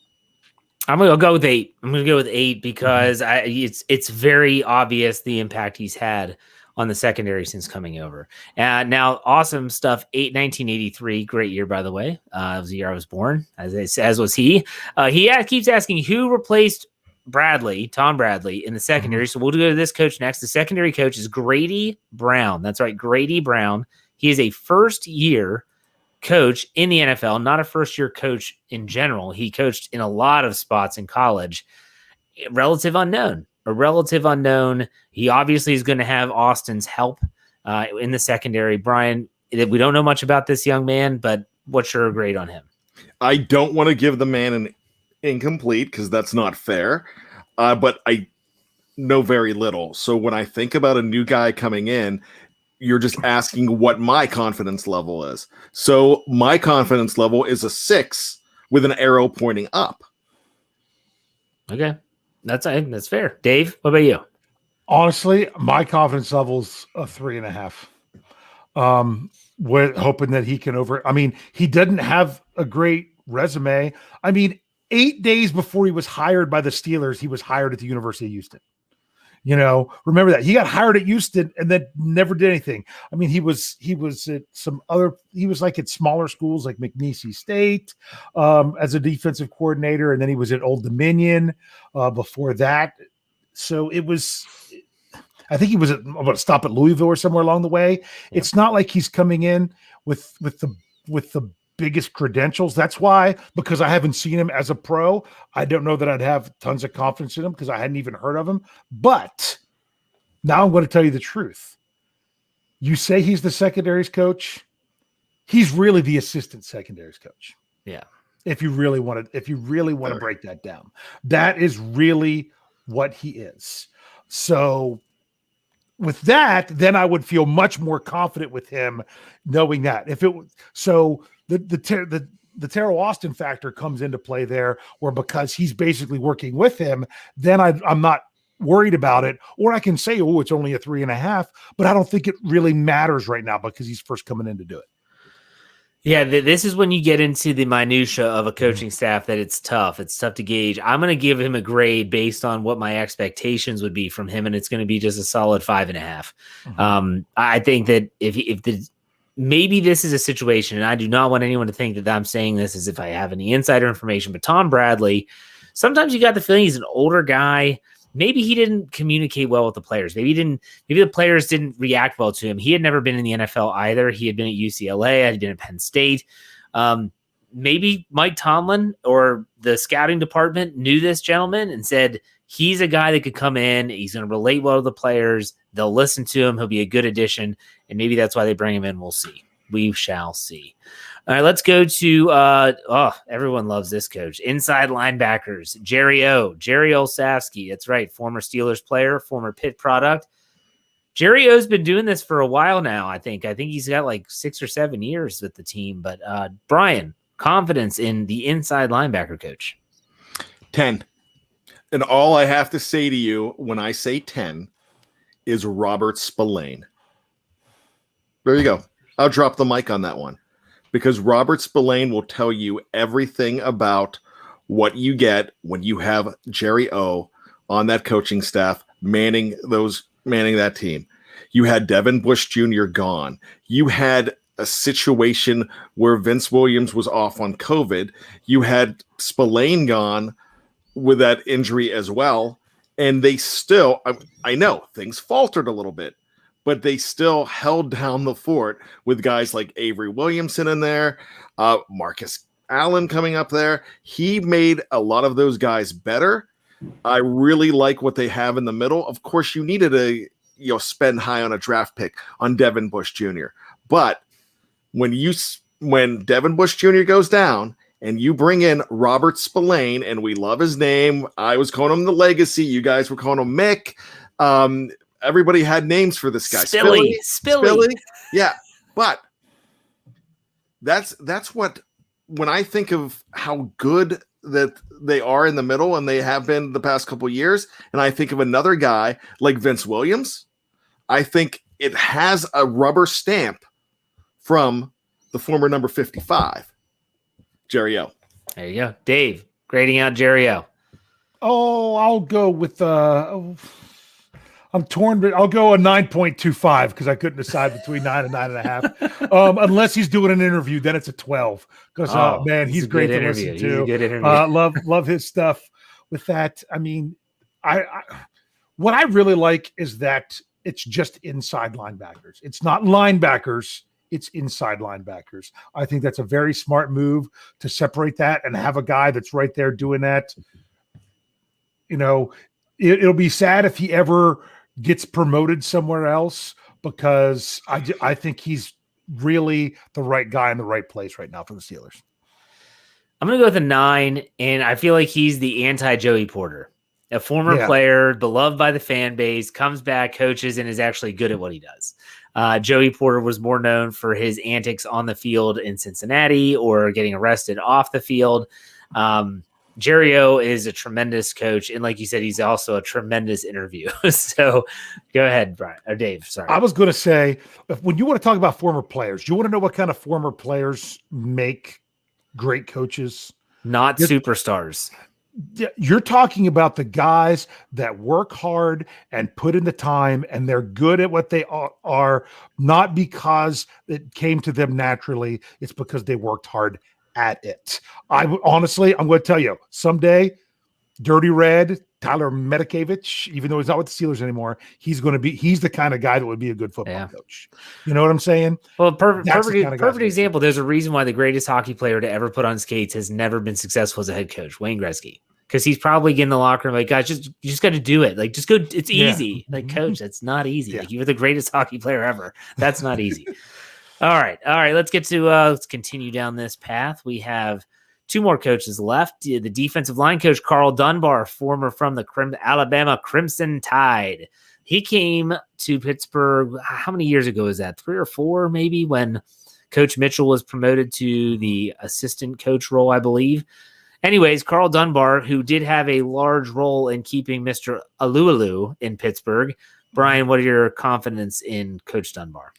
I'm going to go with 8. I'm going to go with 8 because it's very obvious the impact he's had on the secondary since coming over. Now, awesome stuff. 1983, great year, by the way. It was the year I was born, as was he. He keeps asking who replaced Tom Bradley in the secondary. So we'll go to this coach next. The secondary coach is Grady Brown. That's right, Grady Brown. He is a first-year coach in the NFL, not a first-year coach in general. He coached in a lot of spots in college. A relative unknown. He obviously is going to have Austin's help in the secondary. Bryan, we don't know much about this young man, but what's your grade on him? I don't want to give the man an incomplete because that's not fair, but I know very little. So when I think about a new guy coming in, you're just asking what my confidence level is. So my confidence level is a 6 with an arrow pointing up. Okay. That's fair. Dave, what about you? Honestly, my confidence level's a 3.5. We're hoping that he can he doesn't have a great resume. 8 days before he was hired by the Steelers, he was hired at the University of Houston. Remember that he got hired at Houston and then never did anything. He was at he was like at smaller schools like McNeese State as a defensive coordinator. And then he was at Old Dominion before that. So I think he was about to stop at Louisville or somewhere along the way. Yeah. It's not like he's coming in with the biggest credentials. That's why, because I haven't seen him as a pro, I don't know that I'd have tons of confidence in him because I hadn't even heard of him. But now I'm going to tell you the truth. You say he's the secondaries coach. He's really the assistant secondaries coach. Yeah. If you really want to break that down, that is really what he is. So with that, then I would feel much more confident with him knowing that. If it was so, the Terrell Austin factor comes into play there, where because he's basically working with him, then I'm not worried about it. Or I can say, oh, it's only a 3.5, but I don't think it really matters right now because he's first coming in to do it. Yeah, this is when you get into the minutia of a coaching staff that it's tough. It's tough to gauge. I'm going to give him a grade based on what my expectations would be from him, and it's going to be just a solid 5.5. Mm-hmm. I think that maybe this is a situation, and I do not want anyone to think that I'm saying this as if I have any insider information, but Tom Bradley, sometimes you got the feeling he's an older guy. Maybe he didn't communicate well with the players. Maybe the players didn't react well to him. He had never been in the NFL either. He had been at UCLA. Had been at Penn State. Maybe Mike Tomlin or the scouting department knew this gentleman and said, he's a guy that could come in. He's going to relate well to the players. They'll listen to him. He'll be a good addition. And maybe that's why they bring him in. We'll see. We shall see. All right, let's go to everyone loves this coach. Inside linebackers, Jerry Olszewski. That's right, former Steelers player, former Pitt product. Jerry O's been doing this for a while now, I think. I think he's got like 6 or 7 years with the team. But Bryan, confidence in the inside linebacker coach? 10. And all I have to say to you when I say 10 is Robert Spillane. There you go. I'll drop the mic on that one. Because Robert Spillane will tell you everything about what you get when you have Jerry O on that coaching staff manning that team. You had Devin Bush Jr. gone. You had a situation where Vince Williams was off on COVID. You had Spillane gone with that injury as well. And they still, I know things faltered a little bit, but they still held down the fort with guys like Avery Williamson in there, Marcus Allen coming up there. He made a lot of those guys better. I really like what they have in the middle. Of course, you needed to spend high on a draft pick on Devin Bush Jr. But when Devin Bush Jr. goes down and you bring in Robert Spillane, and we love his name. I was calling him the Legacy. You guys were calling him Mick. Everybody had names for this guy. Spilly. Yeah, but that's what, when I think of how good that they are in the middle, and they have been the past couple of years, and I think of another guy like Vince Williams, I think it has a rubber stamp from the former number 55, Jerry O. There you go. Dave, grading out Jerry O. Oh, I'll go with I'm torn, but I'll go a 9.25 because I couldn't decide between 9 and 9.5. Unless he's doing an interview, then it's a 12. Because man, he's great to listen to. He's a good interview. Love his stuff. With that, I mean, I what I really like is that it's just inside linebackers. It's not linebackers. It's inside linebackers. I think that's a very smart move to separate that and have a guy that's right there doing that. It'll be sad if he ever gets promoted somewhere else, because I think he's really the right guy in the right place right now for the Steelers. I'm going to go with a 9, and I feel like he's the anti-Joey Porter. A former player, beloved by the fan base, comes back, coaches, and is actually good at what he does. Joey Porter was more known for his antics on the field in Cincinnati or getting arrested off the field. Jerry O is a tremendous coach, and like you said, he's also a tremendous interview. So go ahead, Bryan, or Dave. Sorry. I was going to say, when you want to talk about former players, you want to know what kind of former players make great coaches? Not superstars. You're talking about the guys that work hard and put in the time, and they're good at what they are, not because it came to them naturally. It's because they worked hard at it. Honestly, I'm going to tell you, someday, Dirty Red, Tyler Medikevich, even though he's not with the Steelers anymore, he's the kind of guy that would be a good football coach. You know what I'm saying? Well, perfect example. There's a reason why the greatest hockey player to ever put on skates has never been successful as a head coach, Wayne Gretzky. Because he's probably getting the locker room like, guys, you just got to do it. Like, just go. It's easy. Like, coach, that's not easy. Like, you're the greatest hockey player ever. That's not easy. All right. Let's get to let's continue down this path. We have 2 more coaches left. The defensive line coach, Carl Dunbar, former from the Alabama Crimson Tide. He came to Pittsburgh. How many years ago was that? 3 or 4, maybe, when Coach Mitchell was promoted to the assistant coach role, I believe. Anyways, Carl Dunbar, who did have a large role in keeping Mr. Alualu in Pittsburgh. Bryan, what are your confidence in Coach Dunbar?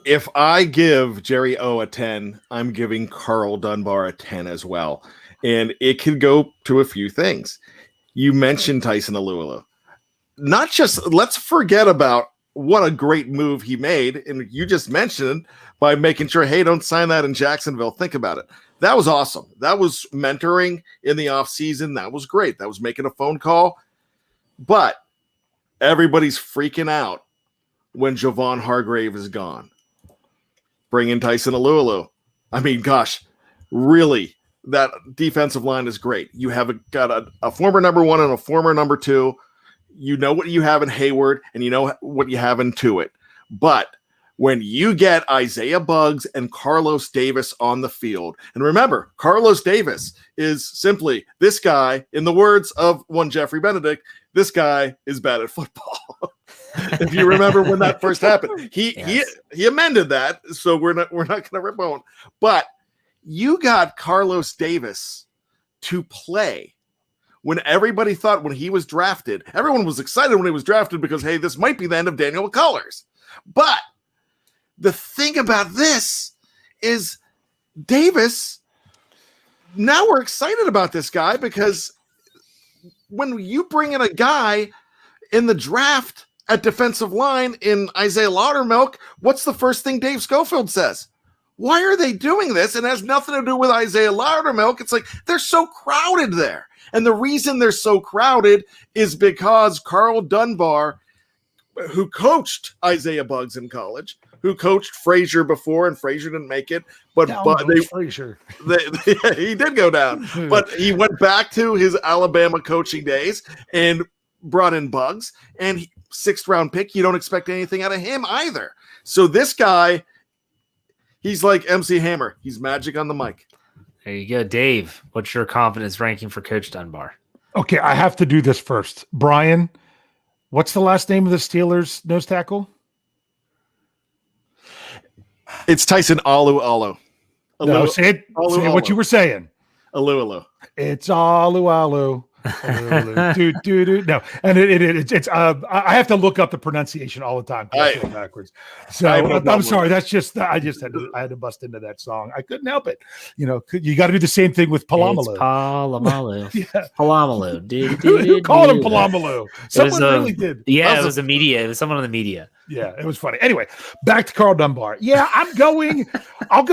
If I give Jerry O a 10, I'm giving Carl Dunbar a 10 as well. And it could go to a few things. You mentioned Tyson Alualu. Not just, let's forget about what a great move he made. And you just mentioned by making sure, hey, don't sign that in Jacksonville. Think about it. That was awesome. That was mentoring in the offseason. That was great. That was making a phone call. But everybody's freaking out when Javon Hargrave is gone. Bring in Tyson Alualu. I mean, gosh, really, that defensive line is great. You have got a former number 1 and a former number 2. You know what you have in Hayward, and you know what you have in Tuitt. But when you get Isaiah Buggs and Carlos Davis on the field, and remember, Carlos Davis is simply this guy, in the words of one Jeffrey Benedict, this guy is bad at football. If you remember when that first happened, he amended that, so we're not going to rip on. But you got Carlos Davis to play when everybody thought when he was drafted, everyone was excited when he was drafted because, hey, this might be the end of Daniel McCullers. But the thing about this is Davis, now we're excited about this guy because when you bring in a guy in the draft at defensive line in Isaiah Loudermilk, what's the first thing Dave Schofield says? why are they doing this? And it has nothing to do with Isaiah Loudermilk. It's like they're so crowded there. And the reason they're so crowded is because Carl Dunbar, who coached Isaiah Buggs in college, who coached Frazier before, and Frazier didn't make it, but Frazier. He did go down, but he went back to his Alabama coaching days and brought in Buggs, and 6th round pick. You don't expect anything out of him either. So this guy, he's like MC Hammer. He's magic on the mic. There you go, Dave. What's your confidence ranking for Coach Dunbar? Okay, I have to do this first. Bryan, what's the last name of the Steelers nose tackle? It's Tyson Alu. No, say what you were saying. Alu. It's Alu. No, and it's I have to look up the pronunciation all the time. I feel backwards. So I'm sorry. That's just I had to bust into that song. I couldn't help it. You got to do the same thing with Palamalu. Palamalu. Yeah. Palamalu. Who called him Palamalu? Someone really did. Yeah, it was the media. It was someone on the media. Yeah, it was funny. Anyway, back to Carl Dunbar. Yeah, I'll go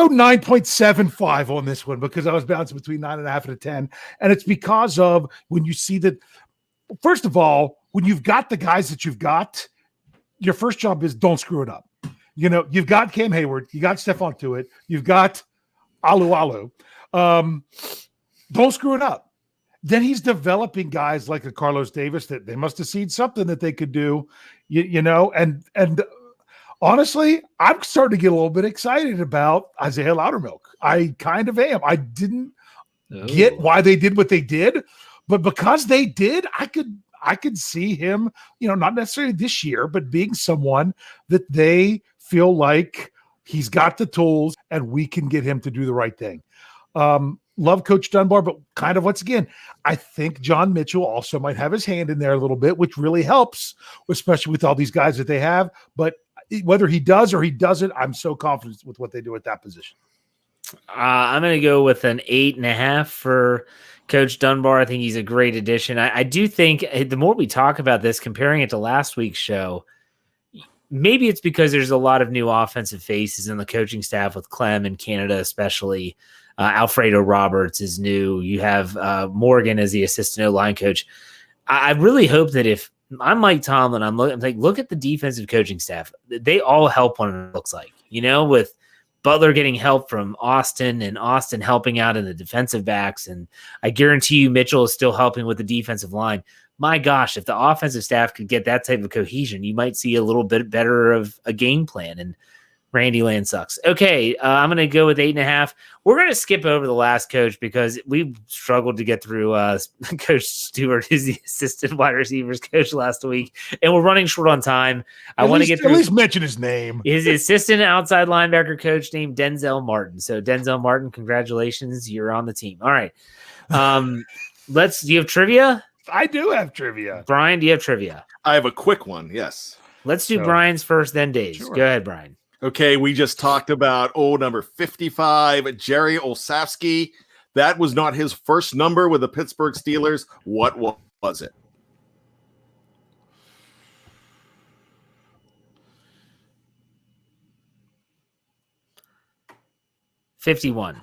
9.75 on this one because I was bouncing between 9.5 and a 10. And it's because of when you see that, first of all, when you've got the guys that you've got, your first job is don't screw it up. You've got Cam Hayward, you got Stephon Tuitt, you've got Alu. Don't screw it up. Then he's developing guys like a Carlos Davis that they must have seen something that they could do, and honestly, I'm starting to get a little bit excited about Isaiah Loudermilk. I kind of am. I didn't get why they did what they did, but because they did, I could see him, not necessarily this year, but being someone that they feel like he's got the tools and we can get him to do the right thing. Love Coach Dunbar, but kind of once again, I think John Mitchell also might have his hand in there a little bit, which really helps, especially with all these guys that they have. But whether he does or he doesn't, I'm so confident with what they do at that position. I'm going to go with an 8.5 for Coach Dunbar. I think he's a great addition. I do think the more we talk about this, comparing it to last week's show, maybe it's because there's a lot of new offensive faces in the coaching staff with Clem in Canada, especially. Alfredo Roberts is new. You have Morgan as the assistant O-line coach. I really hope that if I'm Mike Tomlin, I'm like, look at the defensive coaching staff. They all help one another, it looks like, with Butler getting help from Austin and Austin helping out in the defensive backs. And I guarantee you Mitchell is still helping with the defensive line. My gosh, if the offensive staff could get that type of cohesion, you might see a little bit better of a game plan. And Randy Land sucks. Okay, I'm going to go with 8.5. We're going to skip over the last coach because we struggled to get through Coach Stewart, who's the assistant wide receivers coach last week, and we're running short on time. I want to get through. At least mention his name. His assistant outside linebacker coach named Denzel Martin. So Denzel Martin, congratulations, you're on the team. All right. Do you have trivia? I do have trivia. Bryan, do you have trivia? I have a quick one. Yes. Let's do Bryan's first, then Dave's. Sure. Go ahead, Bryan. Okay, we just talked about number 55, Jerry Olszewski. That was not his first number with the Pittsburgh Steelers. What was it? $51.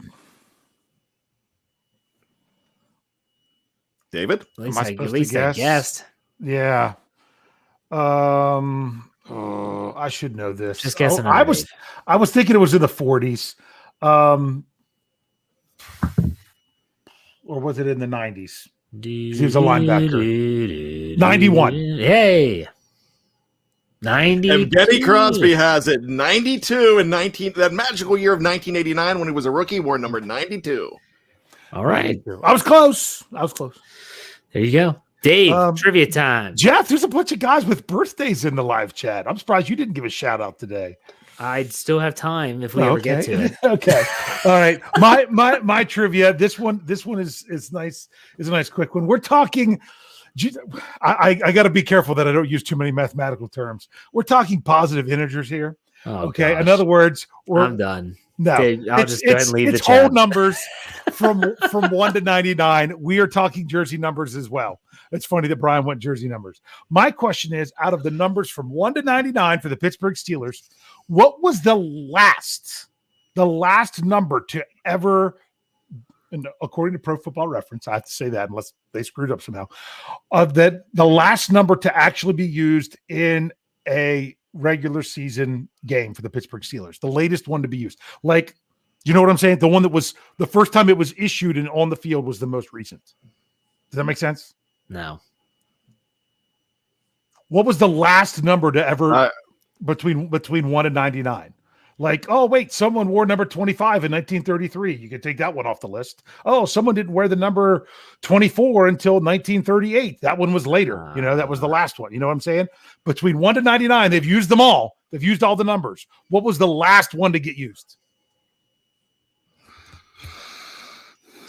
David? At least I guessed. Yeah. I should know this. Just guessing. I was thinking it was in the 40s. Or was it in the 90s? He was a linebacker. 91. Hey. 90. And Denny Crosby has it. 92 and 19. That magical year of 1989 when he was a rookie, wore number 92. All right. I was close. There you go. Dave, trivia time. Jeff, there's a bunch of guys with birthdays in the live chat. I'm surprised you didn't give a shout out today. I'd still have time if we ever get to it. Okay. All right. My trivia. This one is nice. Is a nice quick one. We're talking. I got to be careful that I don't use too many mathematical terms. We're talking positive integers here. Oh, okay. Gosh. In other words, I'm done. No, Dave, I'll just go ahead and leave the chat. It's whole numbers from 1 to 99. We are talking jersey numbers as well. It's funny that Bryan went jersey numbers. My question is, out of the numbers from 1 to 99 for the Pittsburgh Steelers, what was the last the last number to ever, and according to Pro Football Reference, I have to say that unless they screwed up somehow, that the last number to actually be used in a regular season game for the Pittsburgh Steelers, the latest one to be used. Like, you know what I'm saying? The one that was the first time it was issued and on the field was the most recent. Does that make sense? No. What was the last number to ever between 1 and 99? Like, oh, wait, someone wore number 25 in 1933. You could take that one off the list. Oh, someone didn't wear the number 24 until 1938. That one was later. That was the last one. You know what I'm saying? Between 1 to 99, they've used them all. They've used all the numbers. What was the last one to get used?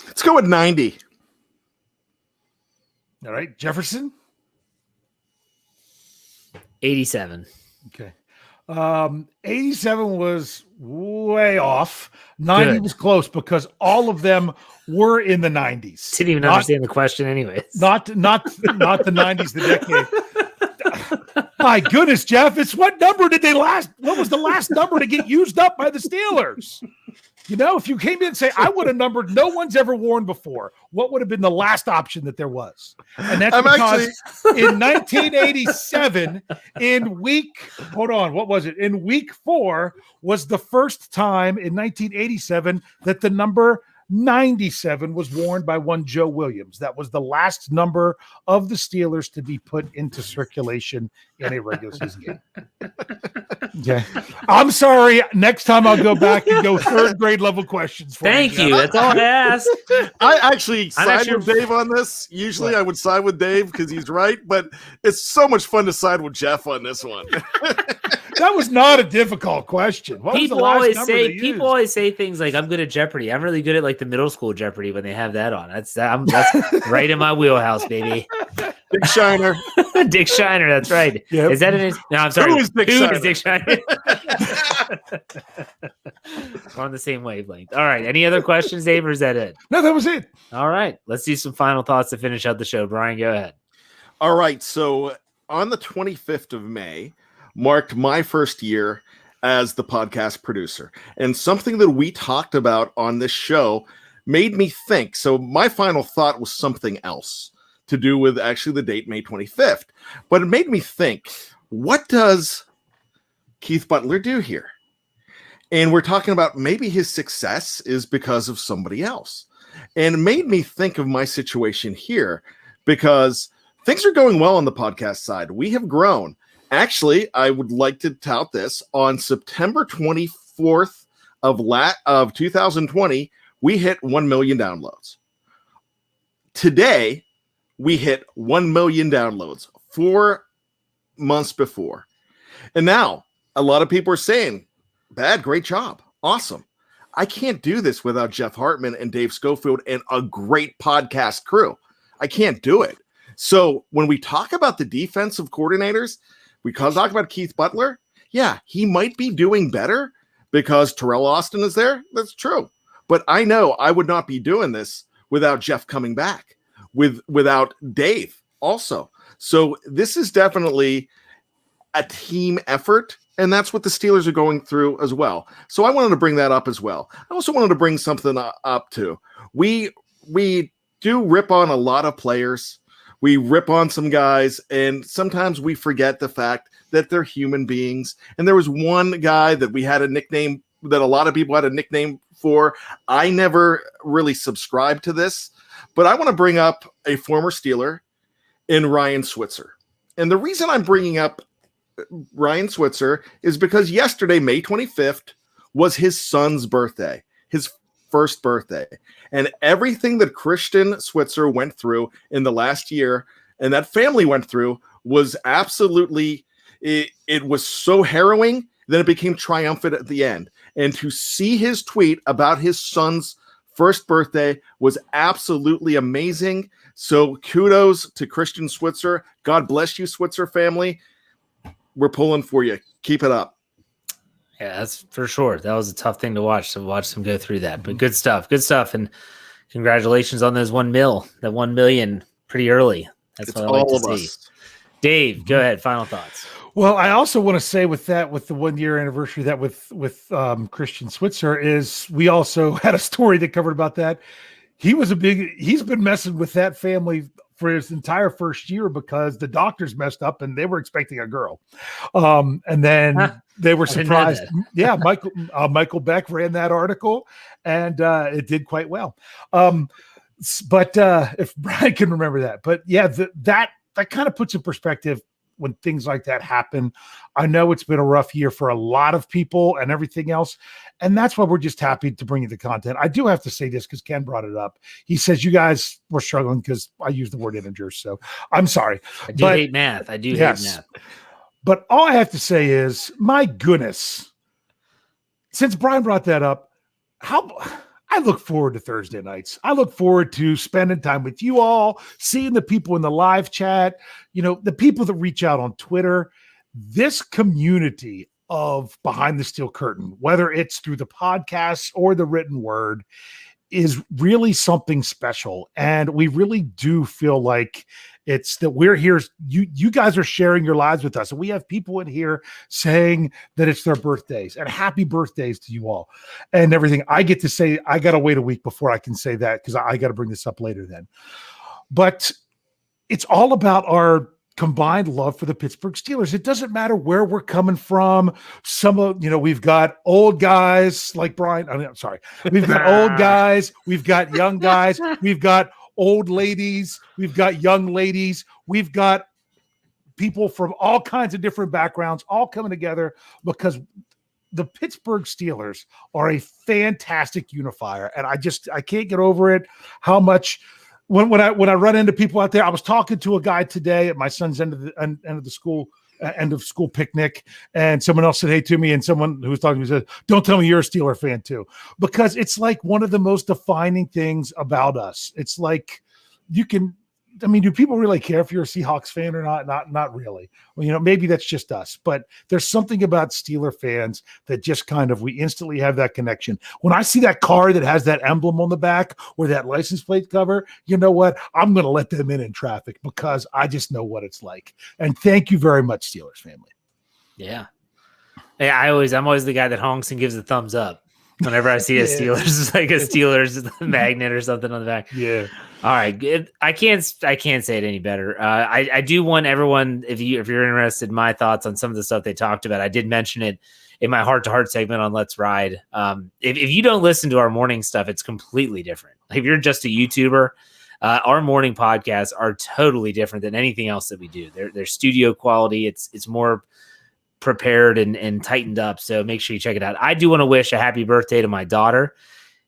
Let's go with 90. All right, Jefferson? 87. Okay. 87 was way off. 90 was close because all of them were in the 90s. Didn't even understand the question anyways. Not the 90s, the decade. My goodness, Jeff, it's what was the last number to get used up by the Steelers? If you came in and say, I would have numbered no one's ever worn before, what would have been the last option that there was? And that's in 1987, in week 4 was the first time in 1987 that the number 97 was worn by one Joe Williams. That was the last number of the Steelers to be put into circulation in a regular season game. Okay. I'm sorry. Next time I'll go back and go third grade level questions for Thank you. That's all I asked. I actually side with Dave on this. Usually I would side with Dave because he's right, but it's so much fun to side with Jeff on this one. That was not a difficult question. People always say things like, I'm good at Jeopardy. I'm really good at like the middle school Jeopardy when they have that on. That's right in my wheelhouse, baby. Dick Shiner. Dick Shiner, that's right. Yep. Is that No, I'm sorry. Who is Dick Shiner? We're on the same wavelength. All right. Any other questions, Dave, or is that it? No, that was it. All right. Let's do some final thoughts to finish out the show. Bryan, go ahead. All right. So on the 25th of May, marked my first year as the podcast producer. And something that we talked about on this show made me think. So my final thought was something else to do with actually the date, May 25th. But it made me think, what does Keith Butler do here? And we're talking about maybe his success is because of somebody else. And it made me think of my situation here because things are going well on the podcast side. We have grown. Actually, I would like to tout this. On September 24th of 2020, we hit 1 million downloads. Today, we hit 1 million downloads 4 months before. And now, a lot of people are saying, great job, awesome. I can't do this without Jeff Hartman and Dave Schofield and a great podcast crew. I can't do it. So when we talk about the defensive coordinators, we talk about Keith Butler. Yeah, he might be doing better because Terrell Austin is there. That's true. But I know I would not be doing this without Jeff coming back, without Dave also. So this is definitely a team effort, and that's what the Steelers are going through as well. So I wanted to bring that up as well. I also wanted to bring something up too. We do rip on a lot of players. We rip on some guys, and sometimes we forget the fact that they're human beings. And there was one guy that we had a nickname that a lot of people had a nickname for. I never really subscribed to this, but I want to bring up a former Steeler in Ryan Switzer. And the reason I'm bringing up Ryan Switzer is because yesterday, May 25th, was his son's birthday, his first birthday. And everything that Christian Switzer went through in the last year and that family went through was absolutely, it was so harrowing that it became triumphant at the end. And to see his tweet about his son's first birthday was absolutely amazing. So kudos to Christian Switzer. God bless you, Switzer family. We're pulling for you. Keep it up. Yeah, that's for sure. That was a tough thing to watch them go through that. But good stuff. Good stuff. And congratulations on those 1 million pretty early. That's what I like to see. Dave, go ahead. Final thoughts. Well, I also want to say with the 1 year anniversary that with Christian Switzer is we also had a story that covered about that. He's been messing with that family for his entire first year because the doctors messed up and they were expecting a girl. And then they were surprised. Yeah. Michael Beck ran that article and it did quite well. But if Bryan can remember that, but yeah, that kind of puts in perspective when things like that happen. I know it's been a rough year for a lot of people and everything else. And that's why we're just happy to bring you the content. I do have to say this because Ken brought it up. He says you guys were struggling because I used the word integers. So I'm sorry. I do hate math. Hate math. But all I have to say is, my goodness, since Bryan brought that up, I look forward to Thursday nights. I look forward to spending time with you all, seeing the people in the live chat, the people that reach out on Twitter. This community of Behind the Steel Curtain, whether it's through the podcast or the written word, is really something special. And we really do feel like it's that we're here. You guys are sharing your lives with us. And we have people in here saying that it's their birthdays and happy birthdays to you all and everything. I get to say, I got to wait a week before I can say that because I got to bring this up later then. But it's all about our combined love for the Pittsburgh Steelers. It doesn't matter where we're coming from. We've got old guys like Bryan. I'm sorry. We've got old guys. We've got young guys. We've got old ladies. We've got young ladies. We've got people from all kinds of different backgrounds all coming together because the Pittsburgh Steelers are a fantastic unifier. And I can't get over it. How much when I run into people out there, I was talking to a guy today at my son's end of school picnic, and someone else said hey to me, and someone who was talking to me said, "Don't tell me you're a Steeler fan too," because it's like one of the most defining things about us. It's like do people really care if you're a Seahawks fan or not? Not really. Well, maybe that's just us, but there's something about Steeler fans that just we instantly have that connection. When I see that car that has that emblem on the back or that license plate cover, you know what? I'm going to let them in traffic because I just know what it's like. And thank you very much, Steelers family. Yeah. I'm always the guy that honks and gives a thumbs up. Whenever I see a Steelers, it's like a Steelers magnet or something on the back. Yeah. All right. Good. I can't say it any better. I do want everyone, if you're interested in my thoughts on some of the stuff they talked about, I did mention it in my heart to heart segment on Let's Ride. If you don't listen to our morning stuff, it's completely different. If you're just a YouTuber, our morning podcasts are totally different than anything else that we do. They're studio quality. It's more prepared and tightened up. So make sure you check it out. I do want to wish a happy birthday to my daughter.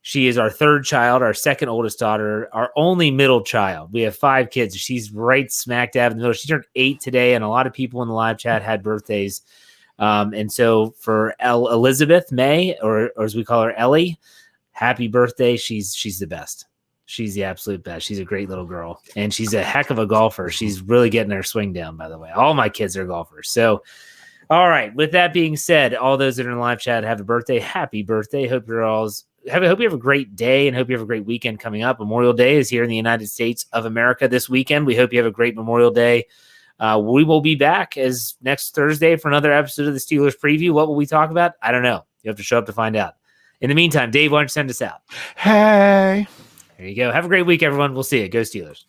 She is our third child, our second oldest daughter, our only middle child. We have 5 kids. She's right smack dab in the middle. She turned 8 today, and a lot of people in the live chat had birthdays. And so for Elizabeth May, or as we call her, Ellie, happy birthday. She's the best. She's the absolute best. She's a great little girl, and she's a heck of a golfer. She's really getting her swing down, by the way. All my kids are golfers. So all right. With that being said, all those that are in the live chat have a birthday. Happy birthday. Hope you have a great day and hope you have a great weekend coming up. Memorial Day is here in the United States of America this weekend. We hope you have a great Memorial Day. We will be back as next Thursday for another episode of the Steelers preview. What will we talk about? I don't know. You have to show up to find out. In the meantime, Dave, why don't you send us out? Hey. There you go. Have a great week, everyone. We'll see you. Go Steelers.